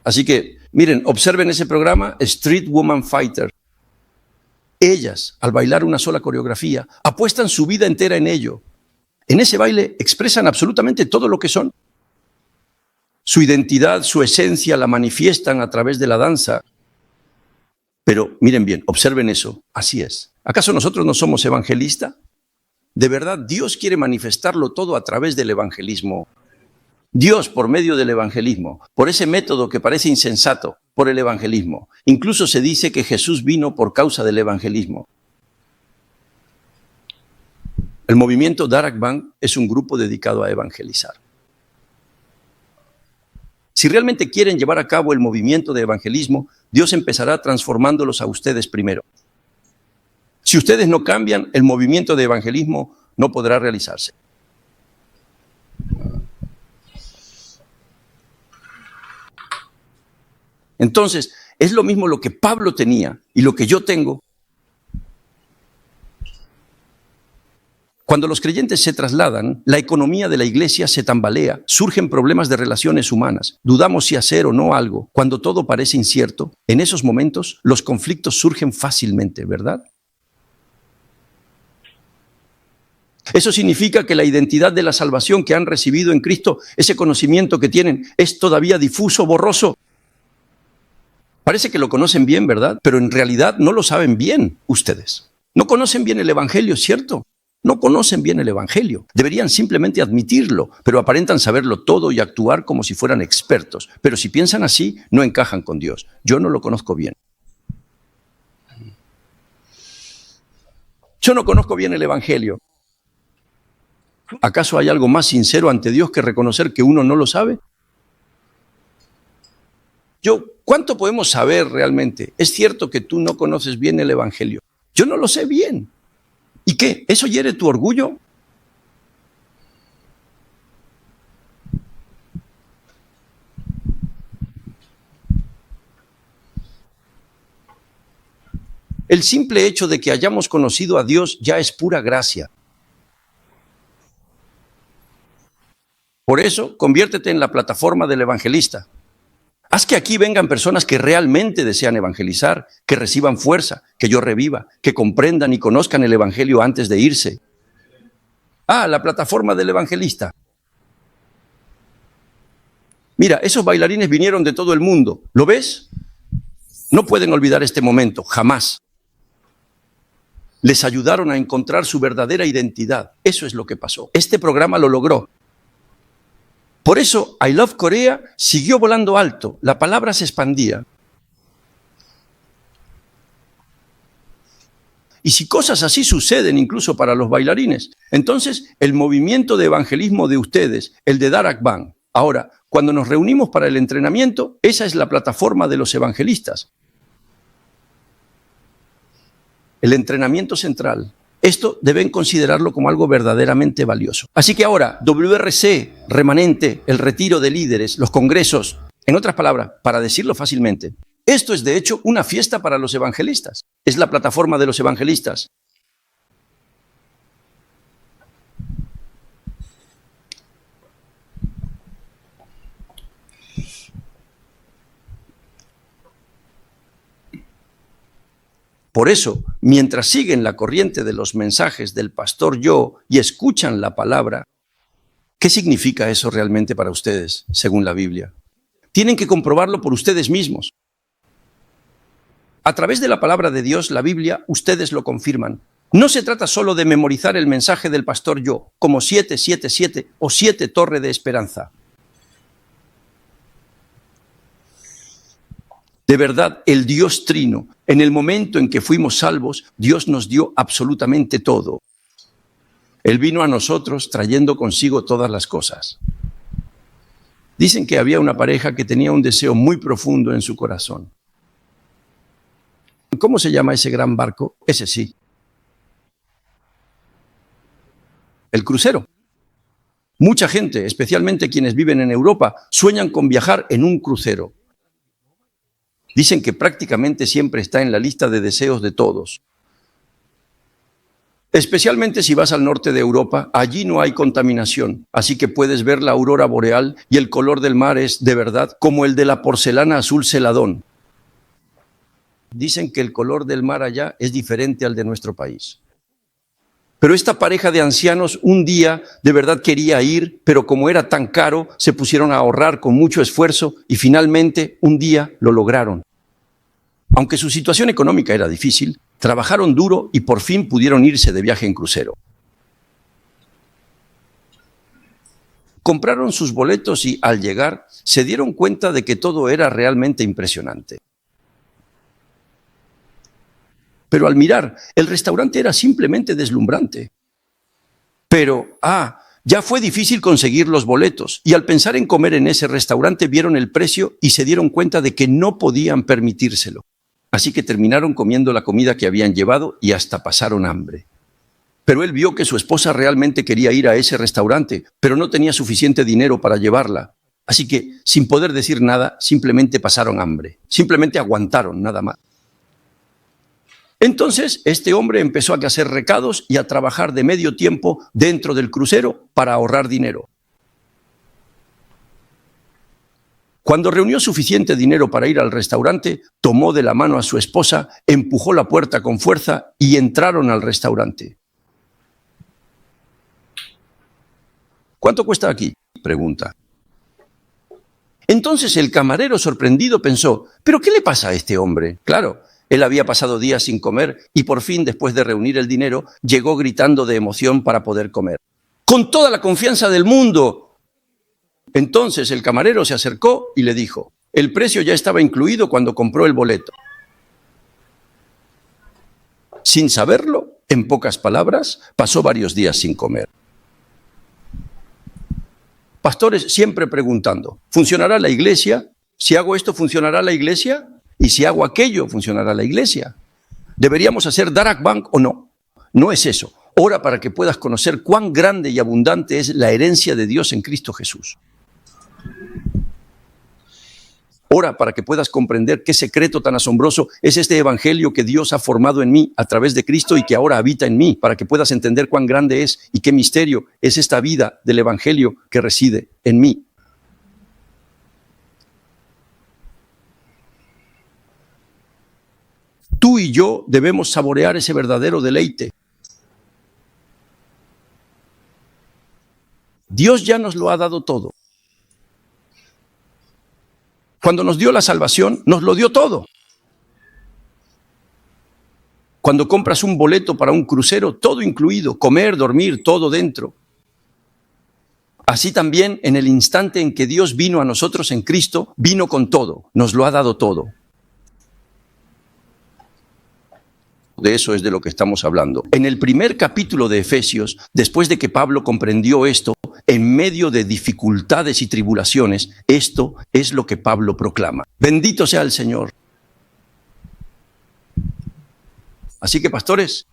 Así que, miren, observen ese programa, Street Woman Fighter. Ellas, al bailar una sola coreografía, apuestan su vida entera en ello. En ese baile expresan absolutamente todo lo que son. Su identidad, su esencia la manifiestan a través de la danza. Pero miren bien, observen eso, así es. ¿Acaso nosotros no somos evangelistas? De verdad, Dios quiere manifestarlo todo a través del evangelismo. Dios, por medio del evangelismo, por ese método que parece insensato, por el evangelismo. Incluso se dice que Jesús vino por causa del evangelismo. El movimiento Darak Bang es un grupo dedicado a evangelizar. Si realmente quieren llevar a cabo el movimiento de evangelismo, Dios empezará transformándolos a ustedes primero. Si ustedes no cambian, el movimiento de evangelismo no podrá realizarse. Entonces, es lo mismo lo que Pablo tenía y lo que yo tengo. Cuando los creyentes se trasladan, la economía de la iglesia se tambalea, surgen problemas de relaciones humanas, dudamos si hacer o no algo. Cuando todo parece incierto, en esos momentos los conflictos surgen fácilmente, ¿verdad? Eso significa que la identidad de la salvación que han recibido en Cristo, ese conocimiento que tienen, es todavía difuso, borroso. Parece que lo conocen bien, ¿verdad? Pero en realidad no lo saben bien ustedes. No conocen bien el Evangelio, ¿cierto? No conocen bien el Evangelio. Deberían simplemente admitirlo, pero aparentan saberlo todo y actuar como si fueran expertos. Pero si piensan así, no encajan con Dios. Yo no lo conozco bien. Yo no conozco bien el Evangelio. ¿Acaso hay algo más sincero ante Dios que reconocer que uno no lo sabe? ¿Cuánto podemos saber realmente? Es cierto que tú no conoces bien el Evangelio. Yo no lo sé bien. ¿Y qué? ¿Eso hiere tu orgullo? El simple hecho de que hayamos conocido a Dios ya es pura gracia. Por eso, conviértete en la plataforma del evangelista. Haz que aquí vengan personas que realmente desean evangelizar, que reciban fuerza, que yo reviva, que comprendan y conozcan el evangelio antes de irse. La plataforma del evangelista. Mira, esos bailarines vinieron de todo el mundo. ¿Lo ves? No pueden olvidar este momento, jamás. Les ayudaron a encontrar su verdadera identidad. Eso es lo que pasó. Este programa lo logró. Por eso, I Love Korea siguió volando alto. La palabra se expandía. Y si cosas así suceden incluso para los bailarines, entonces el movimiento de evangelismo de ustedes, el de Darak Bang. Ahora, cuando nos reunimos para el entrenamiento, esa es la plataforma de los evangelistas. El entrenamiento central. Esto deben considerarlo como algo verdaderamente valioso. Así que ahora, WRC, remanente, el retiro de líderes, los congresos, en otras palabras, para decirlo fácilmente, esto es de hecho una fiesta para los evangelistas. Es la plataforma de los evangelistas. Por eso, mientras siguen la corriente de los mensajes del pastor yo y escuchan la palabra, ¿qué significa eso realmente para ustedes, según la Biblia? Tienen que comprobarlo por ustedes mismos. A través de la palabra de Dios, la Biblia, ustedes lo confirman. No se trata solo de memorizar el mensaje del pastor yo, como 777 o 7 Torre de Esperanza. De verdad, el Dios Trino, en el momento en que fuimos salvos, Dios nos dio absolutamente todo. Él vino a nosotros trayendo consigo todas las cosas. Dicen que había una pareja que tenía un deseo muy profundo en su corazón. ¿Cómo se llama ese gran barco? Ese sí. El crucero. Mucha gente, especialmente quienes viven en Europa, sueñan con viajar en un crucero. Dicen que prácticamente siempre está en la lista de deseos de todos. Especialmente si vas al norte de Europa, allí no hay contaminación, así que puedes ver la aurora boreal y el color del mar es, de verdad, como el de la porcelana azul celadón. Dicen que el color del mar allá es diferente al de nuestro país. Pero esta pareja de ancianos un día de verdad quería ir, pero como era tan caro, se pusieron a ahorrar con mucho esfuerzo y finalmente un día lo lograron. Aunque su situación económica era difícil, trabajaron duro y por fin pudieron irse de viaje en crucero. Compraron sus boletos y al llegar se dieron cuenta de que todo era realmente impresionante. Pero al mirar, el restaurante era simplemente deslumbrante. Pero, ya fue difícil conseguir los boletos y al pensar en comer en ese restaurante vieron el precio y se dieron cuenta de que no podían permitírselo. Así que terminaron comiendo la comida que habían llevado y hasta pasaron hambre. Pero él vio que su esposa realmente quería ir a ese restaurante, pero no tenía suficiente dinero para llevarla. Así que, sin poder decir nada, simplemente pasaron hambre. Simplemente aguantaron, nada más. Entonces, este hombre empezó a hacer recados y a trabajar de medio tiempo dentro del crucero para ahorrar dinero. Cuando reunió suficiente dinero para ir al restaurante, tomó de la mano a su esposa, empujó la puerta con fuerza y entraron al restaurante. ¿Cuánto cuesta aquí?, pregunta. Entonces el camarero, sorprendido, pensó, ¿pero qué le pasa a este hombre? Claro, él había pasado días sin comer y por fin, después de reunir el dinero, llegó gritando de emoción para poder comer. ¡Con toda la confianza del mundo! Entonces el camarero se acercó y le dijo, el precio ya estaba incluido cuando compró el boleto. Sin saberlo, en pocas palabras, pasó varios días sin comer. Pastores siempre preguntando, ¿funcionará la iglesia? Si hago esto, ¿funcionará la iglesia? Y si hago aquello, ¿funcionará la iglesia? ¿Deberíamos hacer Darak Bank o no? No es eso. Ora para que puedas conocer cuán grande y abundante es la herencia de Dios en Cristo Jesús. Ora para que puedas comprender qué secreto tan asombroso es este evangelio que Dios ha formado en mí a través de Cristo y que ahora habita en mí, para que puedas entender cuán grande es y qué misterio es esta vida del evangelio que reside en mí. Tú y yo debemos saborear ese verdadero deleite. Dios ya nos lo ha dado todo. Cuando nos dio la salvación, nos lo dio todo. Cuando compras un boleto para un crucero, todo incluido, comer, dormir, todo dentro. Así también, en el instante en que Dios vino a nosotros en Cristo, vino con todo, nos lo ha dado todo. De eso es de lo que estamos hablando. En el primer capítulo de Efesios, después de que Pablo comprendió esto, en medio de dificultades y tribulaciones, esto es lo que Pablo proclama. Bendito sea el Señor. Así que, pastores,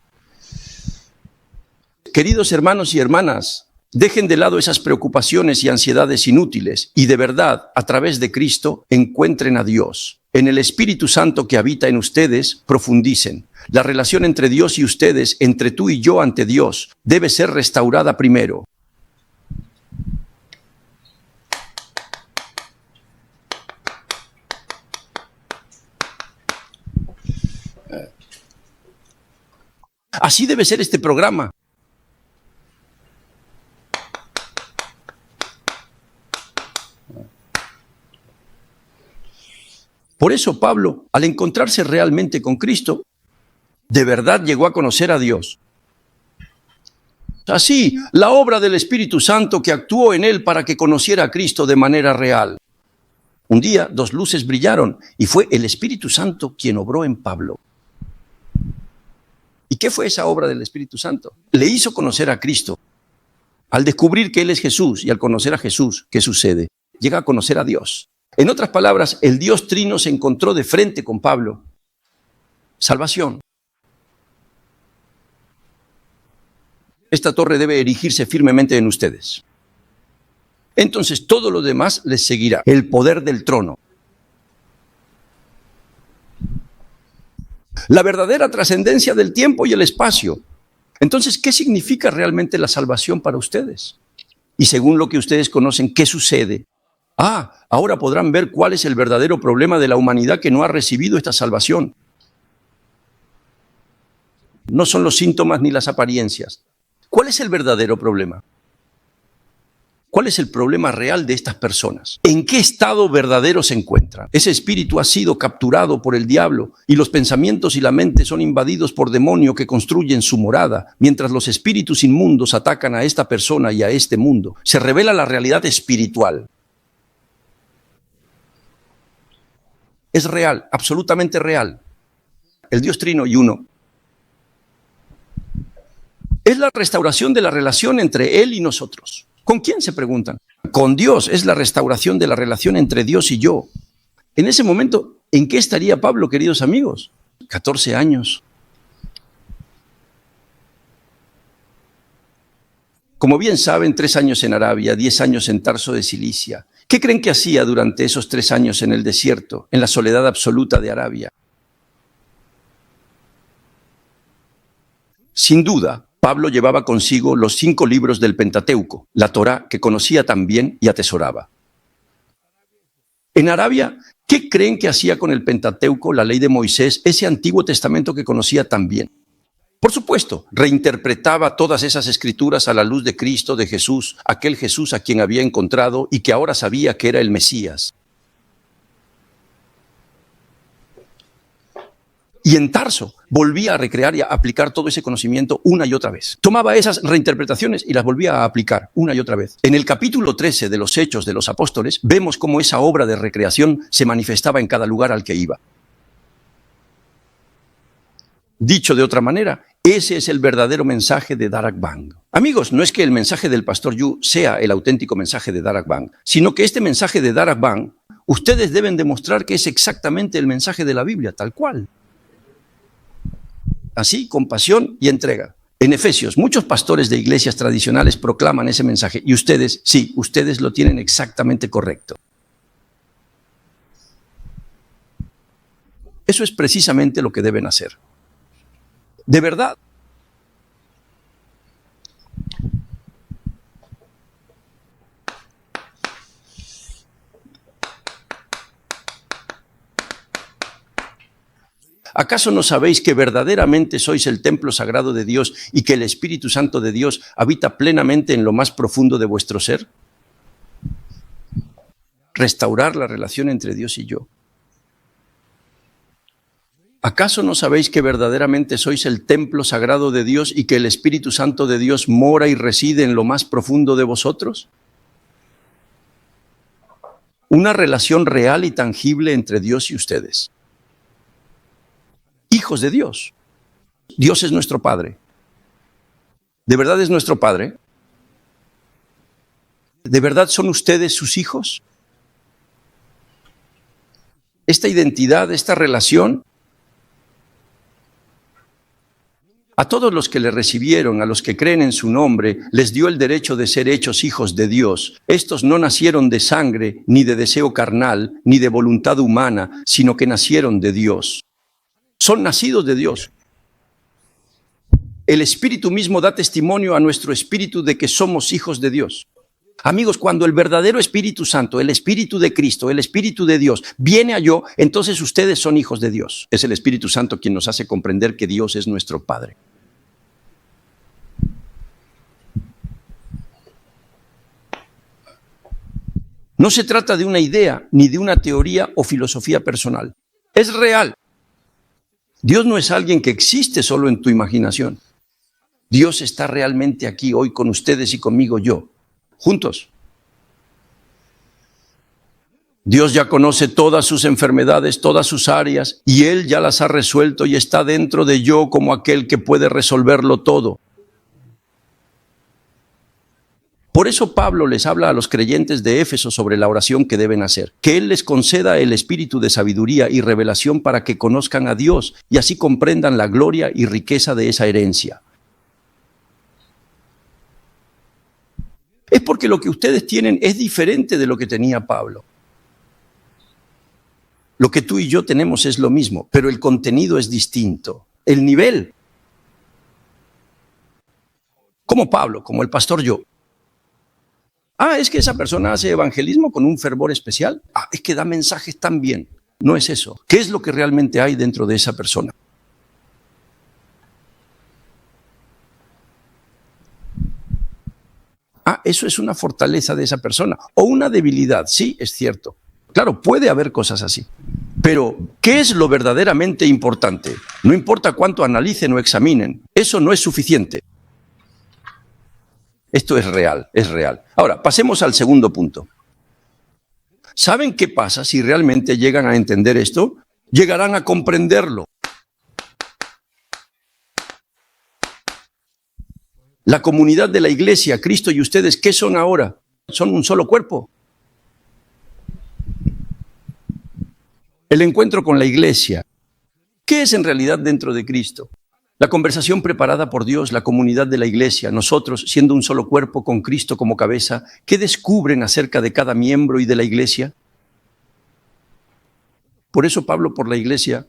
queridos hermanos y hermanas, dejen de lado esas preocupaciones y ansiedades inútiles y de verdad, a través de Cristo, encuentren a Dios. En el Espíritu Santo que habita en ustedes, profundicen. La relación entre Dios y ustedes, entre tú y yo ante Dios, debe ser restaurada primero. Así debe ser este programa. Por eso Pablo, al encontrarse realmente con Cristo, de verdad llegó a conocer a Dios. Así, la obra del Espíritu Santo que actuó en él para que conociera a Cristo de manera real. Un día, dos luces brillaron y fue el Espíritu Santo quien obró en Pablo. ¿Y qué fue esa obra del Espíritu Santo? Le hizo conocer a Cristo. Al descubrir que Él es Jesús y al conocer a Jesús, ¿qué sucede? Llega a conocer a Dios. En otras palabras, el Dios Trino se encontró de frente con Pablo. Salvación. Esta torre debe erigirse firmemente en ustedes. Entonces todo lo demás les seguirá. El poder del trono. La verdadera trascendencia del tiempo y el espacio. Entonces, ¿qué significa realmente la salvación para ustedes? Y según lo que ustedes conocen, ¿qué sucede? Ahora podrán ver cuál es el verdadero problema de la humanidad que no ha recibido esta salvación. No son los síntomas ni las apariencias. ¿Cuál es el verdadero problema? ¿Cuál es el problema real de estas personas? ¿En qué estado verdadero se encuentran? Ese espíritu ha sido capturado por el diablo y los pensamientos y la mente son invadidos por demonios que construyen su morada, mientras los espíritus inmundos atacan a esta persona y a este mundo. Se revela la realidad espiritual. Es real, absolutamente real. El Dios Trino y Uno es la restauración de la relación entre Él y nosotros. ¿Con quién se preguntan? Con Dios. Es la restauración de la relación entre Dios y yo. En ese momento, ¿en qué estaría Pablo, queridos amigos? 14 años. Como bien saben, 3 años en Arabia, 10 años en Tarso de Cilicia. ¿Qué creen que hacía durante esos 3 años en el desierto, en la soledad absoluta de Arabia? Sin duda, Pablo llevaba consigo los 5 libros del Pentateuco, la Torá, que conocía también y atesoraba. En Arabia, ¿qué creen que hacía con el Pentateuco, la ley de Moisés, ese Antiguo Testamento que conocía también? Por supuesto, reinterpretaba todas esas escrituras a la luz de Cristo, de Jesús, aquel Jesús a quien había encontrado y que ahora sabía que era el Mesías. Y en Tarso volvía a recrear y a aplicar todo ese conocimiento una y otra vez. Tomaba esas reinterpretaciones y las volvía a aplicar una y otra vez. En el capítulo 13 de los Hechos de los Apóstoles, vemos cómo esa obra de recreación se manifestaba en cada lugar al que iba. Dicho de otra manera, ese es el verdadero mensaje de Darak Bang. Amigos, no es que el mensaje del Pastor Yu sea el auténtico mensaje de Darak Bang, sino que este mensaje de Darak Bang, ustedes deben demostrar que es exactamente el mensaje de la Biblia, tal cual. Así, con pasión y entrega. En Efesios, muchos pastores de iglesias tradicionales proclaman ese mensaje y ustedes, sí, ustedes lo tienen exactamente correcto. Eso es precisamente lo que deben hacer. De verdad. ¿Acaso no sabéis que verdaderamente sois el templo sagrado de Dios y que el Espíritu Santo de Dios habita plenamente en lo más profundo de vuestro ser? Restaurar la relación entre Dios y yo. ¿Acaso no sabéis que verdaderamente sois el templo sagrado de Dios y que el Espíritu Santo de Dios mora y reside en lo más profundo de vosotros? Una relación real y tangible entre Dios y ustedes. Hijos de Dios. Dios es nuestro Padre. ¿De verdad es nuestro Padre? ¿De verdad son ustedes sus hijos? Esta identidad, esta relación, a todos los que le recibieron, a los que creen en su nombre, les dio el derecho de ser hechos hijos de Dios. Estos no nacieron de sangre, ni de deseo carnal, ni de voluntad humana, sino que nacieron de Dios. Son nacidos de Dios. El Espíritu mismo da testimonio a nuestro espíritu de que somos hijos de Dios. Amigos, cuando el verdadero Espíritu Santo, el Espíritu de Cristo, el Espíritu de Dios, viene a yo, entonces ustedes son hijos de Dios. Es el Espíritu Santo quien nos hace comprender que Dios es nuestro Padre. No se trata de una idea, ni de una teoría o filosofía personal. Es real. Dios no es alguien que existe solo en tu imaginación. Dios está realmente aquí hoy con ustedes y conmigo yo, juntos. Dios ya conoce todas sus enfermedades, todas sus áreas, y Él ya las ha resuelto y está dentro de yo como aquel que puede resolverlo todo. Por eso Pablo les habla a los creyentes de Éfeso sobre la oración que deben hacer, que Él les conceda el espíritu de sabiduría y revelación para que conozcan a Dios y así comprendan la gloria y riqueza de esa herencia. Es porque lo que ustedes tienen es diferente de lo que tenía Pablo. Lo que tú y yo tenemos es lo mismo, pero el contenido es distinto. El nivel. Como Pablo, como el pastor yo. Es que esa persona hace evangelismo con un fervor especial. Es que da mensajes tan bien. No es eso. ¿Qué es lo que realmente hay dentro de esa persona? Eso es una fortaleza de esa persona. O una debilidad, sí, es cierto. Claro, puede haber cosas así. Pero, ¿qué es lo verdaderamente importante? No importa cuánto analicen o examinen, eso no es suficiente. Esto es real, es real. Ahora, pasemos al segundo punto. ¿Saben qué pasa si realmente llegan a entender esto? Llegarán a comprenderlo. La comunidad de la iglesia, Cristo y ustedes, ¿qué son ahora? Son un solo cuerpo. El encuentro con la iglesia. ¿Qué es en realidad dentro de Cristo? La conversación preparada por Dios, la comunidad de la iglesia, nosotros siendo un solo cuerpo con Cristo como cabeza, ¿qué descubren acerca de cada miembro y de la iglesia? Por eso Pablo por la iglesia.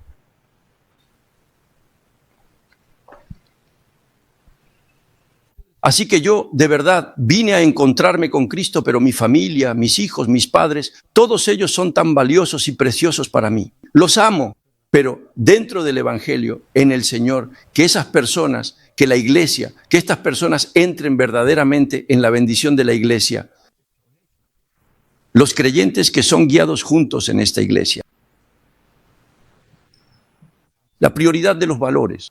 Así que yo de verdad vine a encontrarme con Cristo, pero mi familia, mis hijos, mis padres, todos ellos son tan valiosos y preciosos para mí. Los amo. Pero dentro del Evangelio, en el Señor, que esas personas, que la iglesia, que estas personas entren verdaderamente en la bendición de la iglesia. Los creyentes que son guiados juntos en esta iglesia. La prioridad de los valores.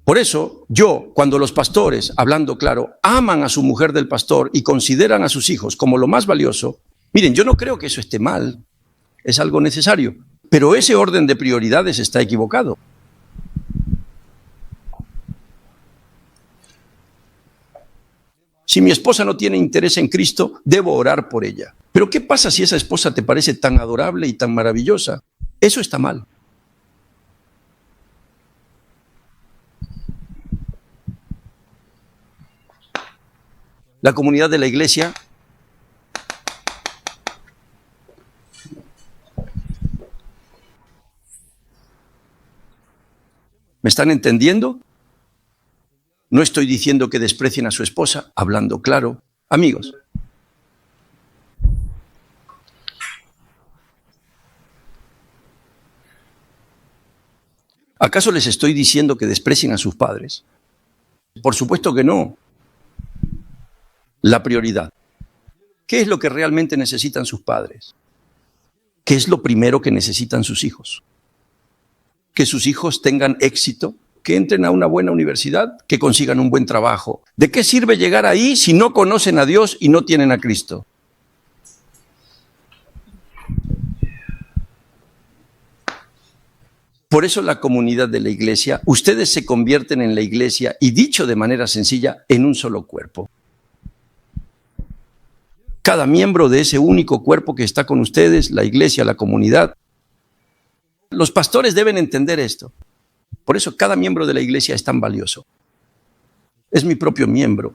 Por eso, cuando los pastores, hablando claro, aman a su mujer del pastor y consideran a sus hijos como lo más valioso, miren, yo no creo que eso esté mal. Es algo necesario, pero ese orden de prioridades está equivocado. Si mi esposa no tiene interés en Cristo, debo orar por ella. Pero ¿qué pasa si esa esposa te parece tan adorable y tan maravillosa? Eso está mal. La comunidad de la iglesia ¿me están entendiendo? No estoy diciendo que desprecien a su esposa, hablando claro. Amigos, ¿acaso les estoy diciendo que desprecien a sus padres? Por supuesto que no. La prioridad. ¿Qué es lo que realmente necesitan sus padres? ¿Qué es lo primero que necesitan sus hijos? Que sus hijos tengan éxito, que entren a una buena universidad, que consigan un buen trabajo. ¿De qué sirve llegar ahí si no conocen a Dios y no tienen a Cristo? Por eso la comunidad de la iglesia, ustedes se convierten en la iglesia y dicho de manera sencilla, en un solo cuerpo. Cada miembro de ese único cuerpo que está con ustedes, la iglesia, la comunidad. Los pastores deben entender esto. Por eso cada miembro de la iglesia es tan valioso. Es mi propio miembro.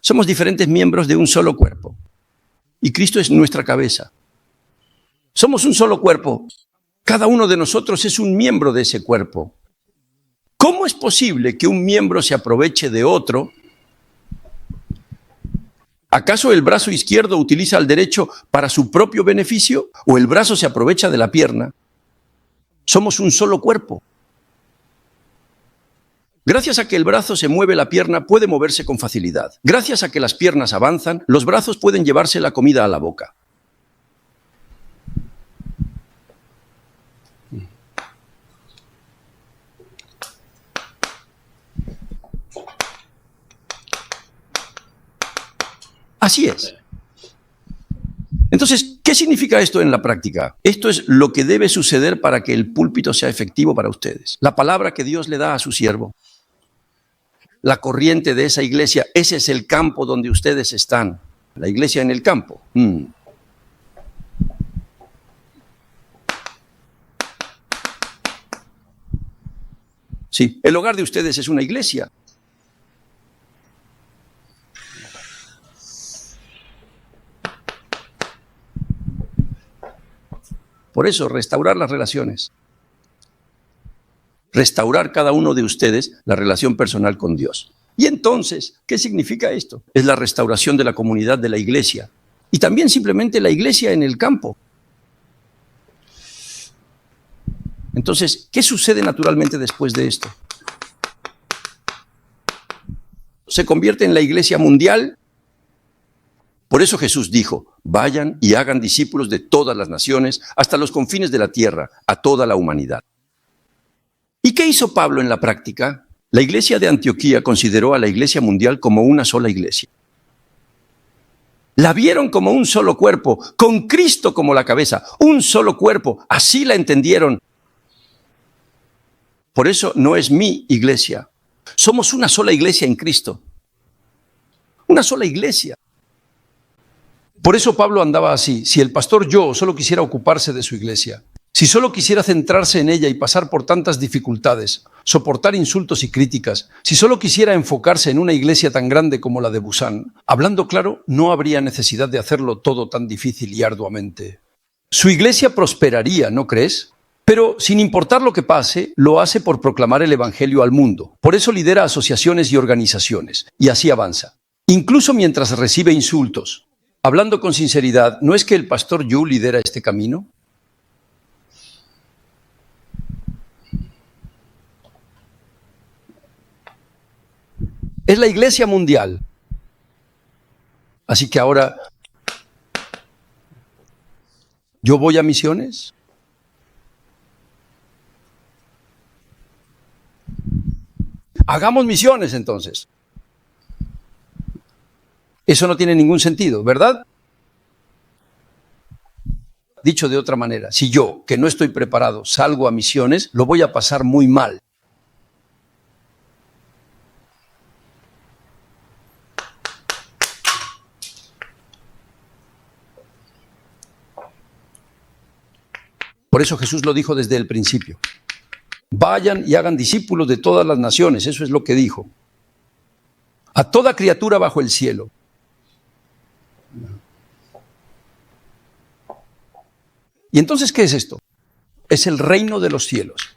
Somos diferentes miembros de un solo cuerpo. Y Cristo es nuestra cabeza. Somos un solo cuerpo. Cada uno de nosotros es un miembro de ese cuerpo. ¿Cómo es posible que un miembro se aproveche de otro? ¿Acaso el brazo izquierdo utiliza el derecho para su propio beneficio o el brazo se aprovecha de la pierna? Somos un solo cuerpo. Gracias a que el brazo se mueve, la pierna puede moverse con facilidad. Gracias a que las piernas avanzan, los brazos pueden llevarse la comida a la boca. Así es. Entonces, ¿qué significa esto en la práctica? Esto es lo que debe suceder para que el púlpito sea efectivo para ustedes. La palabra que Dios le da a su siervo. La corriente de esa iglesia, ese es el campo donde ustedes están. La iglesia en el campo. Sí, el hogar de ustedes es una iglesia. Por eso, restaurar las relaciones. Restaurar cada uno de ustedes la relación personal con Dios. Y entonces, ¿qué significa esto? Es la restauración de la comunidad de la iglesia. Y también simplemente la iglesia en el campo. Entonces, ¿qué sucede naturalmente después de esto? Se convierte en la iglesia mundial. Por eso Jesús dijo, vayan y hagan discípulos de todas las naciones, hasta los confines de la tierra, a toda la humanidad. ¿Y qué hizo Pablo en la práctica? La iglesia de Antioquía consideró a la iglesia mundial como una sola iglesia. La vieron como un solo cuerpo, con Cristo como la cabeza, un solo cuerpo, así la entendieron. Por eso no es mi iglesia. Somos una sola iglesia en Cristo. Una sola iglesia. Por eso Pablo andaba así. Si el pastor Joe solo quisiera ocuparse de su iglesia, si solo quisiera centrarse en ella y pasar por tantas dificultades, soportar insultos y críticas, si solo quisiera enfocarse en una iglesia tan grande como la de Busan, hablando claro, no habría necesidad de hacerlo todo tan difícil y arduamente. Su iglesia prosperaría, ¿no crees? Pero sin importar lo que pase, lo hace por proclamar el evangelio al mundo. Por eso lidera asociaciones y organizaciones, y así avanza. Incluso mientras recibe insultos. Hablando con sinceridad, ¿no es que el pastor Yu lidera este camino? Es la iglesia mundial. Así que ahora, ¿yo voy a misiones? Hagamos misiones entonces. Eso no tiene ningún sentido, ¿verdad? Dicho de otra manera, si yo, que no estoy preparado, salgo a misiones, lo voy a pasar muy mal. Por eso Jesús lo dijo desde el principio. Vayan y hagan discípulos de todas las naciones, eso es lo que dijo. A toda criatura bajo el cielo. ¿Y entonces qué es esto? Es el reino de los cielos.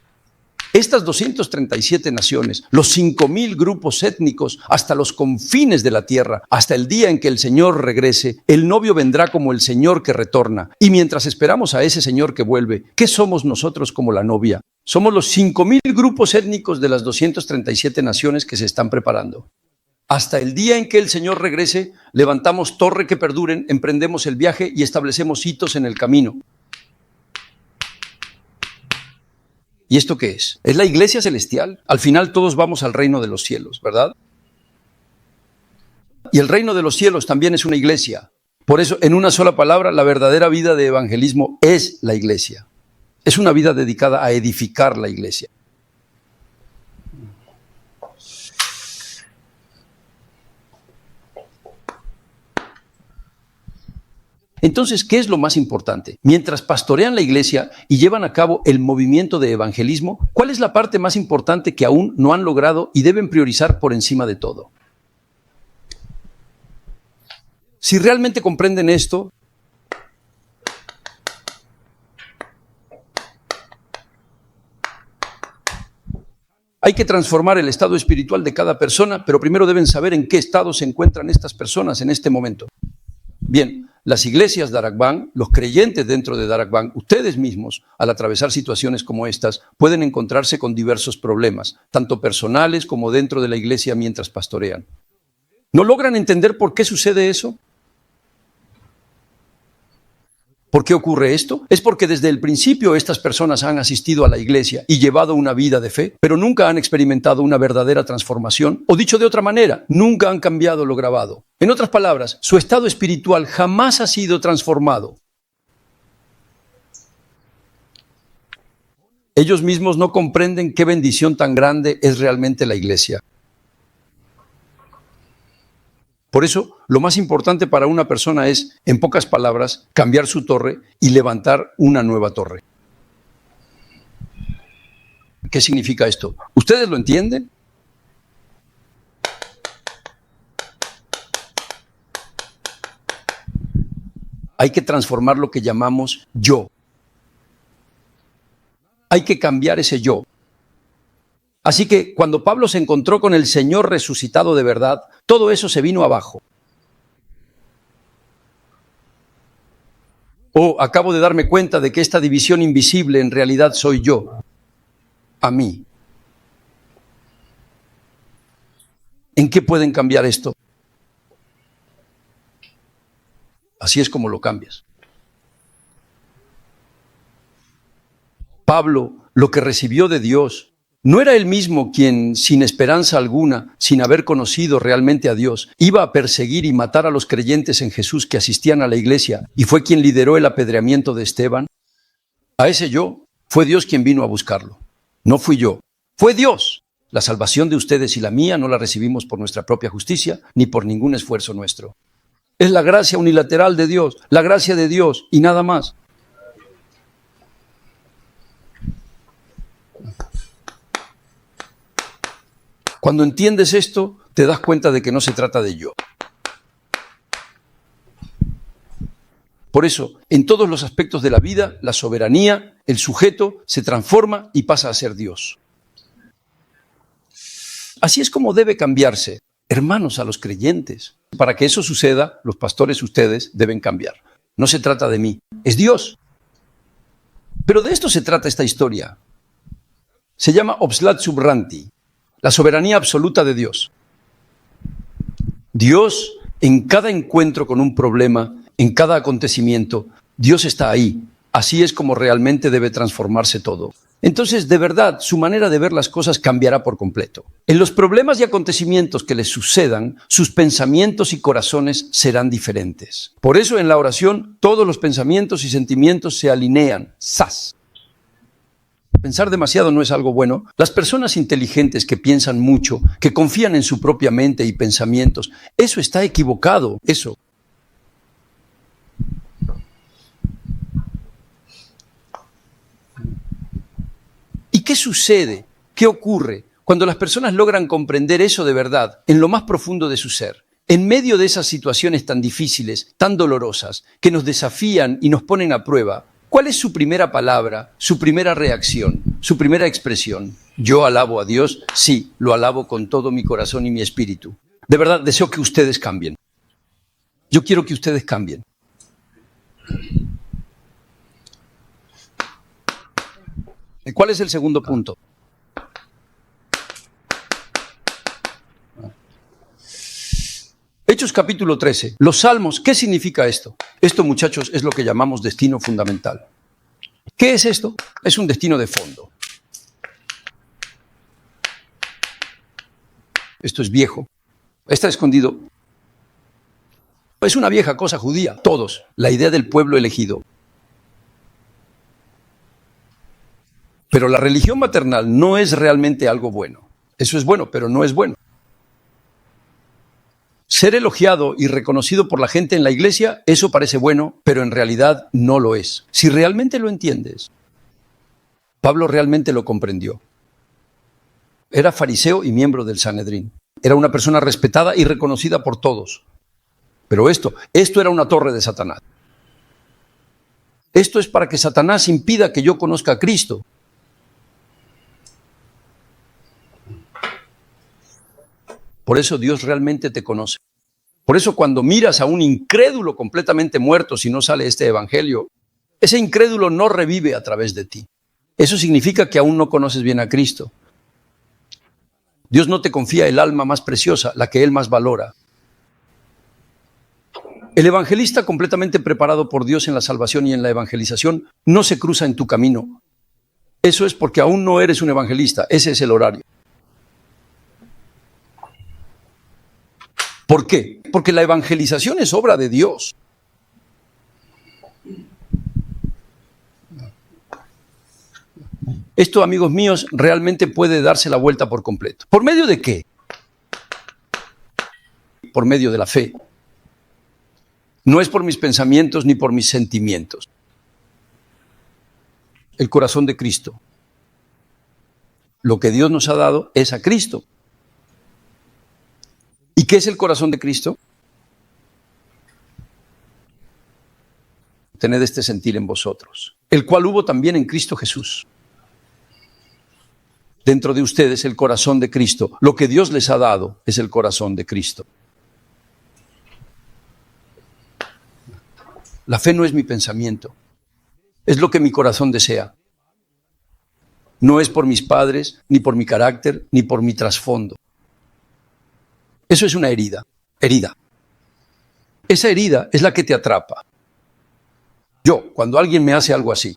Estas 237 naciones, los 5,000 grupos étnicos, hasta los confines de la tierra, hasta el día en que el Señor regrese, el novio vendrá como el Señor que retorna. Y mientras esperamos a ese Señor que vuelve, ¿qué somos nosotros como la novia? Somos los 5,000 grupos étnicos de las 237 naciones que se están preparando. Hasta el día en que el Señor regrese, levantamos torre que perduren, emprendemos el viaje y establecemos hitos en el camino. ¿Y esto qué es? Es la iglesia celestial. Al final todos vamos al reino de los cielos, ¿verdad? Y el reino de los cielos también es una iglesia. Por eso, en una sola palabra, la verdadera vida de evangelismo es la iglesia. Es una vida dedicada a edificar la iglesia. Entonces, ¿qué es lo más importante? Mientras pastorean la iglesia y llevan a cabo el movimiento de evangelismo, ¿cuál es la parte más importante que aún no han logrado y deben priorizar por encima de todo? Si realmente comprenden esto, hay que transformar el estado espiritual de cada persona, pero primero deben saber en qué estado se encuentran estas personas en este momento. Bien. las iglesias de Darakban, los creyentes dentro de Darakban, ustedes mismos, al atravesar situaciones como estas, pueden encontrarse con diversos problemas, tanto personales como dentro de la iglesia mientras pastorean. ¿No logran entender por qué sucede eso? ¿Por qué ocurre esto? Es porque desde el principio estas personas han asistido a la iglesia y llevado una vida de fe, pero nunca han experimentado una verdadera transformación, o dicho de otra manera, nunca han cambiado lo grabado. En otras palabras, su estado espiritual jamás ha sido transformado. Ellos mismos no comprenden qué bendición tan grande es realmente la iglesia. Por eso, lo más importante para una persona es, en pocas palabras, cambiar su torre y levantar una nueva torre. ¿Qué significa esto? ¿Ustedes lo entienden? Hay que transformar lo que llamamos yo. Hay que cambiar ese yo. Así que cuando Pablo se encontró con el Señor resucitado de verdad, todo eso se vino abajo. Acabo de darme cuenta de que esta división invisible en realidad soy yo, a mí. ¿En qué pueden cambiar esto? Así es como lo cambias. Pablo, lo que recibió de Dios, ¿no era él mismo quien, sin esperanza alguna, sin haber conocido realmente a Dios, iba a perseguir y matar a los creyentes en Jesús que asistían a la iglesia y fue quien lideró el apedreamiento de Esteban? A ese yo fue Dios quien vino a buscarlo. No fui yo, fue Dios. La salvación de ustedes y la mía no la recibimos por nuestra propia justicia ni por ningún esfuerzo nuestro. Es la gracia unilateral de Dios, la gracia de Dios y nada más. Cuando entiendes esto, te das cuenta de que no se trata de yo. Por eso, en todos los aspectos de la vida, la soberanía, el sujeto, se transforma y pasa a ser Dios. Así es como debe cambiarse, hermanos, a los creyentes. Para que eso suceda, los pastores, ustedes, deben cambiar. No se trata de mí, es Dios. Pero de esto se trata esta historia. Se llama Obslat Subranti. La soberanía absoluta de Dios. Dios, en cada encuentro con un problema, en cada acontecimiento, Dios está ahí. Así es como realmente debe transformarse todo. Entonces, de verdad, su manera de ver las cosas cambiará por completo. En los problemas y acontecimientos que les sucedan, sus pensamientos y corazones serán diferentes. Por eso, en la oración, todos los pensamientos y sentimientos se alinean. ¡Sas! Pensar demasiado no es algo bueno. Las personas inteligentes que piensan mucho, que confían en su propia mente y pensamientos, eso está equivocado, eso. ¿Y qué sucede? ¿Qué ocurre cuando las personas logran comprender eso de verdad, en lo más profundo de su ser? En medio de esas situaciones tan difíciles, tan dolorosas, que nos desafían y nos ponen a prueba, ¿cuál es su primera palabra, su primera reacción, su primera expresión? ¿Yo alabo a Dios? Sí, lo alabo con todo mi corazón y mi espíritu. De verdad, deseo que ustedes cambien. Yo quiero que ustedes cambien. ¿Cuál es el segundo punto? Hechos capítulo 13. Los salmos, ¿qué significa esto? Esto, muchachos, es lo que llamamos destino fundamental. ¿Qué es esto? Es un destino de fondo. Esto es viejo. Está escondido. Es una vieja cosa judía. Todos. La idea del pueblo elegido. Pero la religión maternal no es realmente algo bueno. Eso es bueno, pero no es bueno. Ser elogiado y reconocido por la gente en la iglesia, eso parece bueno, pero en realidad no lo es. Si realmente lo entiendes, Pablo realmente lo comprendió. Era fariseo y miembro del Sanedrín. Era una persona respetada y reconocida por todos. Pero esto era una torre de Satanás. Esto es para que Satanás impida que yo conozca a Cristo. Por eso Dios realmente te conoce. Por eso cuando miras a un incrédulo completamente muerto si no sale este evangelio, ese incrédulo no revive a través de ti. Eso significa que aún no conoces bien a Cristo. Dios no te confía el alma más preciosa, la que Él más valora. El evangelista completamente preparado por Dios en la salvación y en la evangelización no se cruza en tu camino. Eso es porque aún no eres un evangelista, ese es el horario. ¿Por qué? Porque la evangelización es obra de Dios. Esto, amigos míos, realmente puede darse la vuelta por completo. ¿Por medio de qué? Por medio de la fe. No es por mis pensamientos ni por mis sentimientos. El corazón de Cristo. Lo que Dios nos ha dado es a Cristo. ¿Y qué es el corazón de Cristo? Tened este sentir en vosotros, el cual hubo también en Cristo Jesús. Dentro de ustedes el corazón de Cristo. Lo que Dios les ha dado es el corazón de Cristo. La fe no es mi pensamiento, es lo que mi corazón desea. No es por mis padres, ni por mi carácter, ni por mi trasfondo. Eso es una herida. Esa herida es la que te atrapa. Yo, cuando alguien me hace algo así.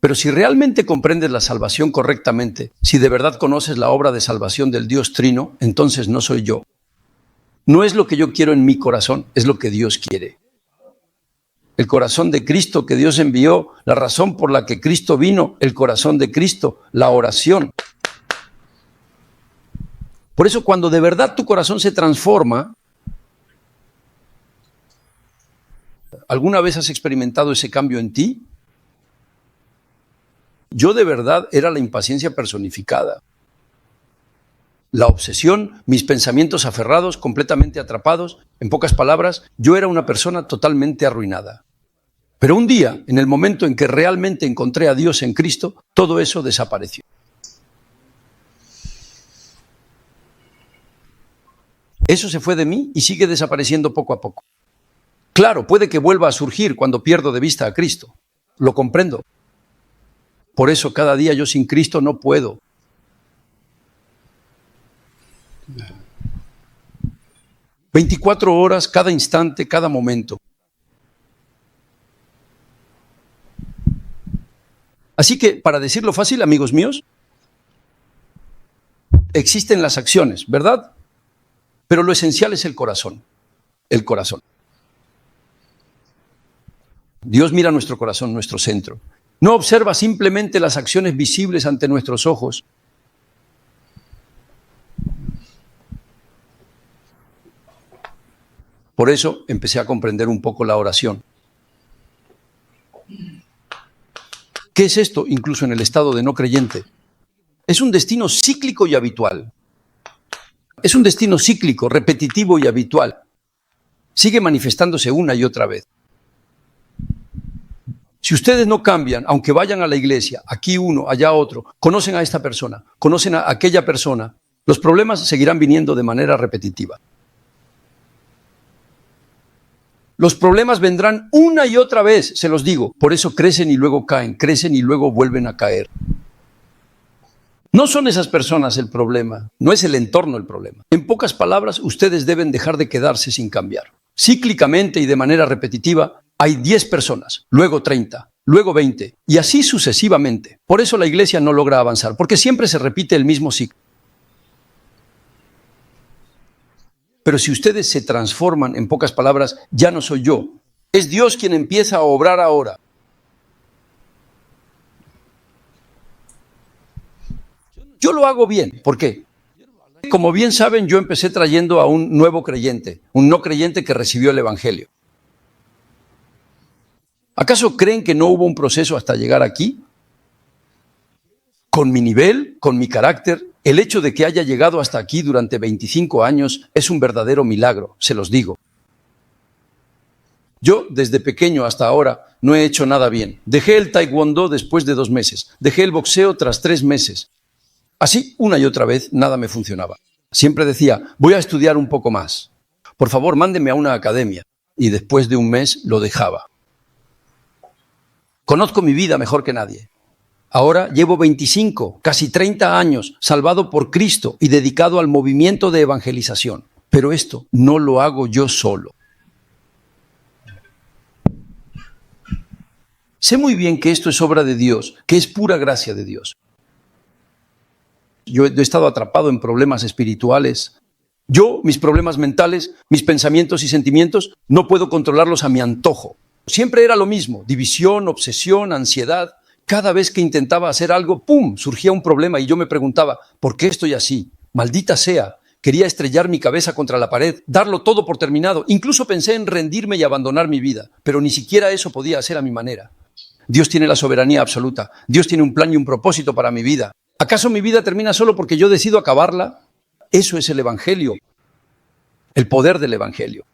Pero si realmente comprendes la salvación correctamente, si de verdad conoces la obra de salvación del Dios Trino, entonces no soy yo. No es lo que yo quiero en mi corazón, es lo que Dios quiere. El corazón de Cristo que Dios envió, la razón por la que Cristo vino, el corazón de Cristo, la oración. Por eso cuando de verdad tu corazón se transforma, ¿alguna vez has experimentado ese cambio en ti? Yo de verdad era la impaciencia personificada. La obsesión, mis pensamientos aferrados, completamente atrapados. En pocas palabras, yo era una persona totalmente arruinada. Pero un día, en el momento en que realmente encontré a Dios en Cristo, todo eso desapareció. Eso se fue de mí y sigue desapareciendo poco a poco. Claro, puede que vuelva a surgir cuando pierdo de vista a Cristo. Lo comprendo. Por eso cada día yo sin Cristo no puedo. ...24 horas, cada instante, cada momento. Así que, para decirlo fácil, amigos míos, existen las acciones, ¿verdad? Pero lo esencial es el corazón. El corazón. Dios mira nuestro corazón, nuestro centro. No observa simplemente las acciones visibles ante nuestros ojos. Por eso empecé a comprender un poco la oración. ¿Qué es esto? Incluso en el estado de no creyente. Es un destino cíclico y habitual. Es un destino cíclico, repetitivo y habitual. Sigue manifestándose una y otra vez. Si ustedes no cambian, aunque vayan a la iglesia, aquí uno, allá otro, conocen a esta persona, conocen a aquella persona, los problemas seguirán viniendo de manera repetitiva. Los problemas vendrán una y otra vez, se los digo. Por eso crecen y luego caen, crecen y luego vuelven a caer. No son esas personas el problema, no es el entorno el problema. En pocas palabras, ustedes deben dejar de quedarse sin cambiar. Cíclicamente y de manera repetitiva, hay 10 personas, luego 30, luego 20, y así sucesivamente. Por eso la iglesia no logra avanzar, porque siempre se repite el mismo ciclo. Pero si ustedes se transforman, en pocas palabras, ya no soy yo. Es Dios quien empieza a obrar ahora. Yo lo hago bien. ¿Por qué? Como bien saben, yo empecé trayendo a un nuevo creyente, un no creyente que recibió el Evangelio. ¿Acaso creen que no hubo un proceso hasta llegar aquí? Con mi nivel, con mi carácter, el hecho de que haya llegado hasta aquí durante 25 años es un verdadero milagro, se los digo. Yo, desde pequeño hasta ahora, no he hecho nada bien. Dejé el taekwondo después de 2 meses. Dejé el boxeo tras 3 meses. Así, una y otra vez, nada me funcionaba. Siempre decía, voy a estudiar un poco más. Por favor, mándeme a una academia. Y después de un mes lo dejaba. Conozco mi vida mejor que nadie. Ahora llevo 25, casi 30 años salvado por Cristo y dedicado al movimiento de evangelización. Pero esto no lo hago yo solo. Sé muy bien que esto es obra de Dios, que es pura gracia de Dios. Yo he estado atrapado en problemas espirituales. Yo, mis problemas mentales, mis pensamientos y sentimientos, no puedo controlarlos a mi antojo. Siempre era lo mismo, división, obsesión, ansiedad. Cada vez que intentaba hacer algo, ¡pum!, surgía un problema y yo me preguntaba, ¿por qué estoy así? Maldita sea. Quería estrellar mi cabeza contra la pared, darlo todo por terminado. Incluso pensé en rendirme y abandonar mi vida, pero ni siquiera eso podía hacer a mi manera. Dios tiene la soberanía absoluta. Dios tiene un plan y un propósito para mi vida. ¿Acaso mi vida termina solo porque yo decido acabarla? Eso es el Evangelio, el poder del Evangelio.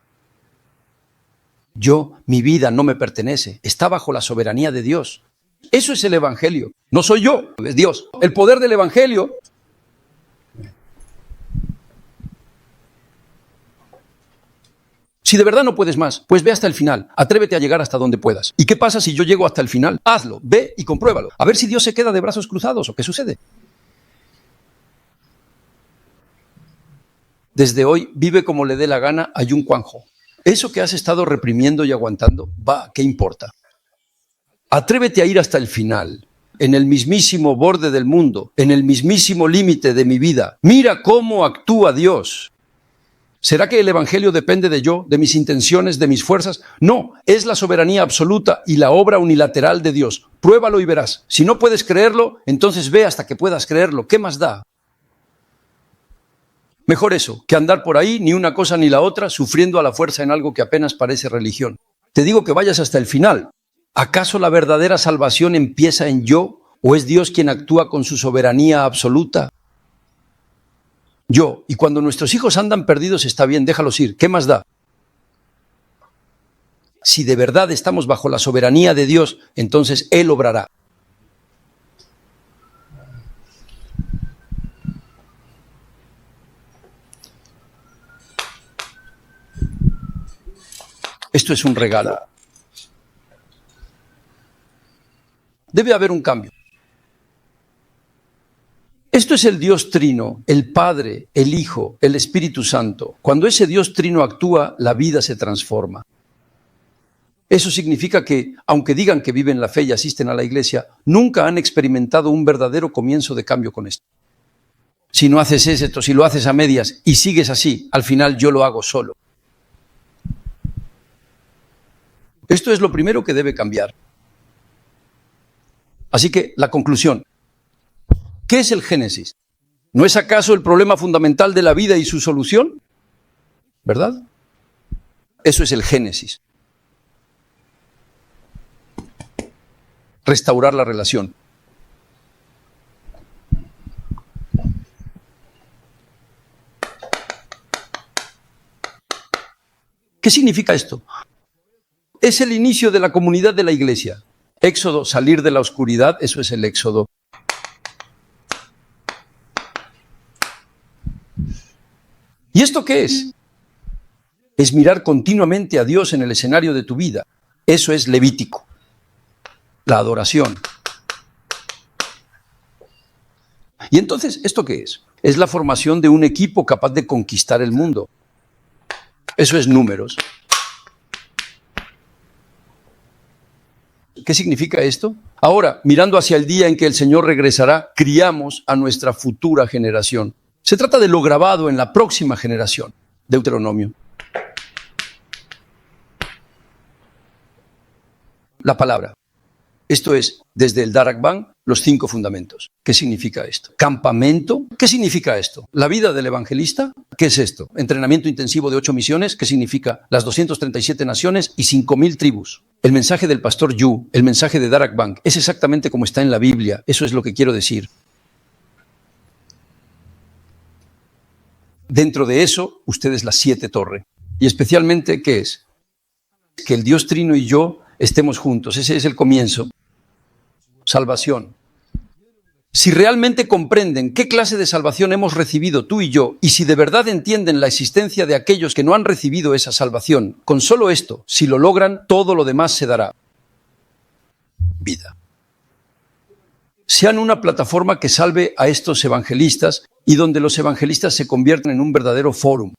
Mi vida no me pertenece, está bajo la soberanía de Dios. Eso es el Evangelio. No soy yo, es Dios. El poder del Evangelio. Si de verdad no puedes más, pues ve hasta el final. Atrévete a llegar hasta donde puedas. ¿Y qué pasa si yo llego hasta el final? Hazlo, ve y compruébalo. A ver si Dios se queda de brazos cruzados o qué sucede. Desde hoy, vive como le dé la gana a Yun Kuan-ho. Eso que has estado reprimiendo y aguantando, ¿qué importa? Atrévete a ir hasta el final, en el mismísimo borde del mundo, en el mismísimo límite de mi vida. Mira cómo actúa Dios. ¿Será que el Evangelio depende de yo, de mis intenciones, de mis fuerzas? No, es la soberanía absoluta y la obra unilateral de Dios. Pruébalo y verás. Si no puedes creerlo, entonces ve hasta que puedas creerlo. ¿Qué más da? Mejor eso, que andar por ahí, ni una cosa ni la otra, sufriendo a la fuerza en algo que apenas parece religión. Te digo que vayas hasta el final. ¿Acaso la verdadera salvación empieza en yo o es Dios quien actúa con su soberanía absoluta? Y cuando nuestros hijos andan perdidos está bien, déjalos ir. ¿Qué más da? Si de verdad estamos bajo la soberanía de Dios, entonces Él obrará. Esto es un regalo. Debe haber un cambio. Esto es el Dios Trino, el Padre, el Hijo, el Espíritu Santo. Cuando ese Dios Trino actúa, la vida se transforma. Eso significa que, aunque digan que viven la fe y asisten a la iglesia, nunca han experimentado un verdadero comienzo de cambio con esto. Si no haces esto, si lo haces a medias y sigues así, al final yo lo hago solo. Esto es lo primero que debe cambiar. Así que, la conclusión. ¿Qué es el Génesis? ¿No es acaso el problema fundamental de la vida y su solución? ¿Verdad? Eso es el Génesis. Restaurar la relación. ¿Qué significa esto? Es el inicio de la comunidad de la iglesia. Éxodo, salir de la oscuridad, eso es el Éxodo. ¿Y esto qué es? Es mirar continuamente a Dios en el escenario de tu vida. Eso es Levítico. La adoración. Y entonces, ¿esto qué es? Es la formación de un equipo capaz de conquistar el mundo. Eso es Números. ¿Qué significa esto? Ahora, mirando hacia el día en que el Señor regresará, criamos a nuestra futura generación. Se trata de lo grabado en la próxima generación. Deuteronomio. La palabra. Esto es, desde el Darakban, los 5 fundamentos. ¿Qué significa esto? Campamento. ¿Qué significa esto? La vida del evangelista. ¿Qué es esto? Entrenamiento intensivo de 8 misiones. ¿Qué significa? Las 237 naciones y 5.000 tribus. El mensaje del pastor Yu, el mensaje de Darakban, es exactamente como está en la Biblia. Eso es lo que quiero decir. Dentro de eso, ustedes las 7 torres. Y especialmente, ¿qué es? Que el Dios Trino y yo estemos juntos. Ese es el comienzo. Salvación. Si realmente comprenden qué clase de salvación hemos recibido tú y yo, y si de verdad entienden la existencia de aquellos que no han recibido esa salvación, con solo esto, si lo logran, todo lo demás se dará. Vida. Sean una plataforma que salve a estos evangelistas y donde los evangelistas se conviertan en un verdadero fórum.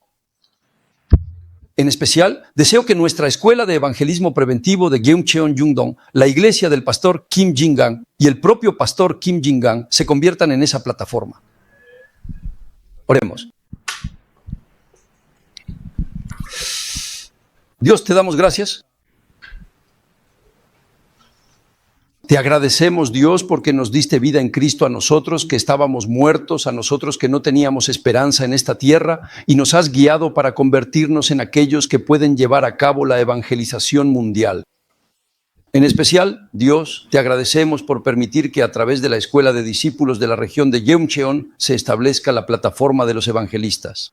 En especial, deseo que nuestra Escuela de Evangelismo Preventivo de Gyeongcheon Yungdong, la iglesia del pastor Kim Jin-gang y el propio pastor Kim Jin-gang se conviertan en esa plataforma. Oremos. Dios, te damos gracias. Te agradecemos, Dios, porque nos diste vida en Cristo a nosotros que estábamos muertos, a nosotros que no teníamos esperanza en esta tierra, y nos has guiado para convertirnos en aquellos que pueden llevar a cabo la evangelización mundial. En especial, Dios, te agradecemos por permitir que a través de la Escuela de Discípulos de la región de Gyeongcheon se establezca la plataforma de los evangelistas.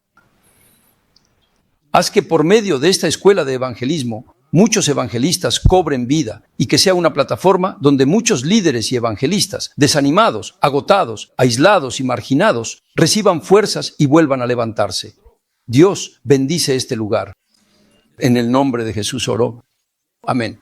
Haz que por medio de esta escuela de evangelismo, muchos evangelistas cobren vida y que sea una plataforma donde muchos líderes y evangelistas, desanimados, agotados, aislados y marginados, reciban fuerzas y vuelvan a levantarse. Dios bendice este lugar. En el nombre de Jesús oró. Amén.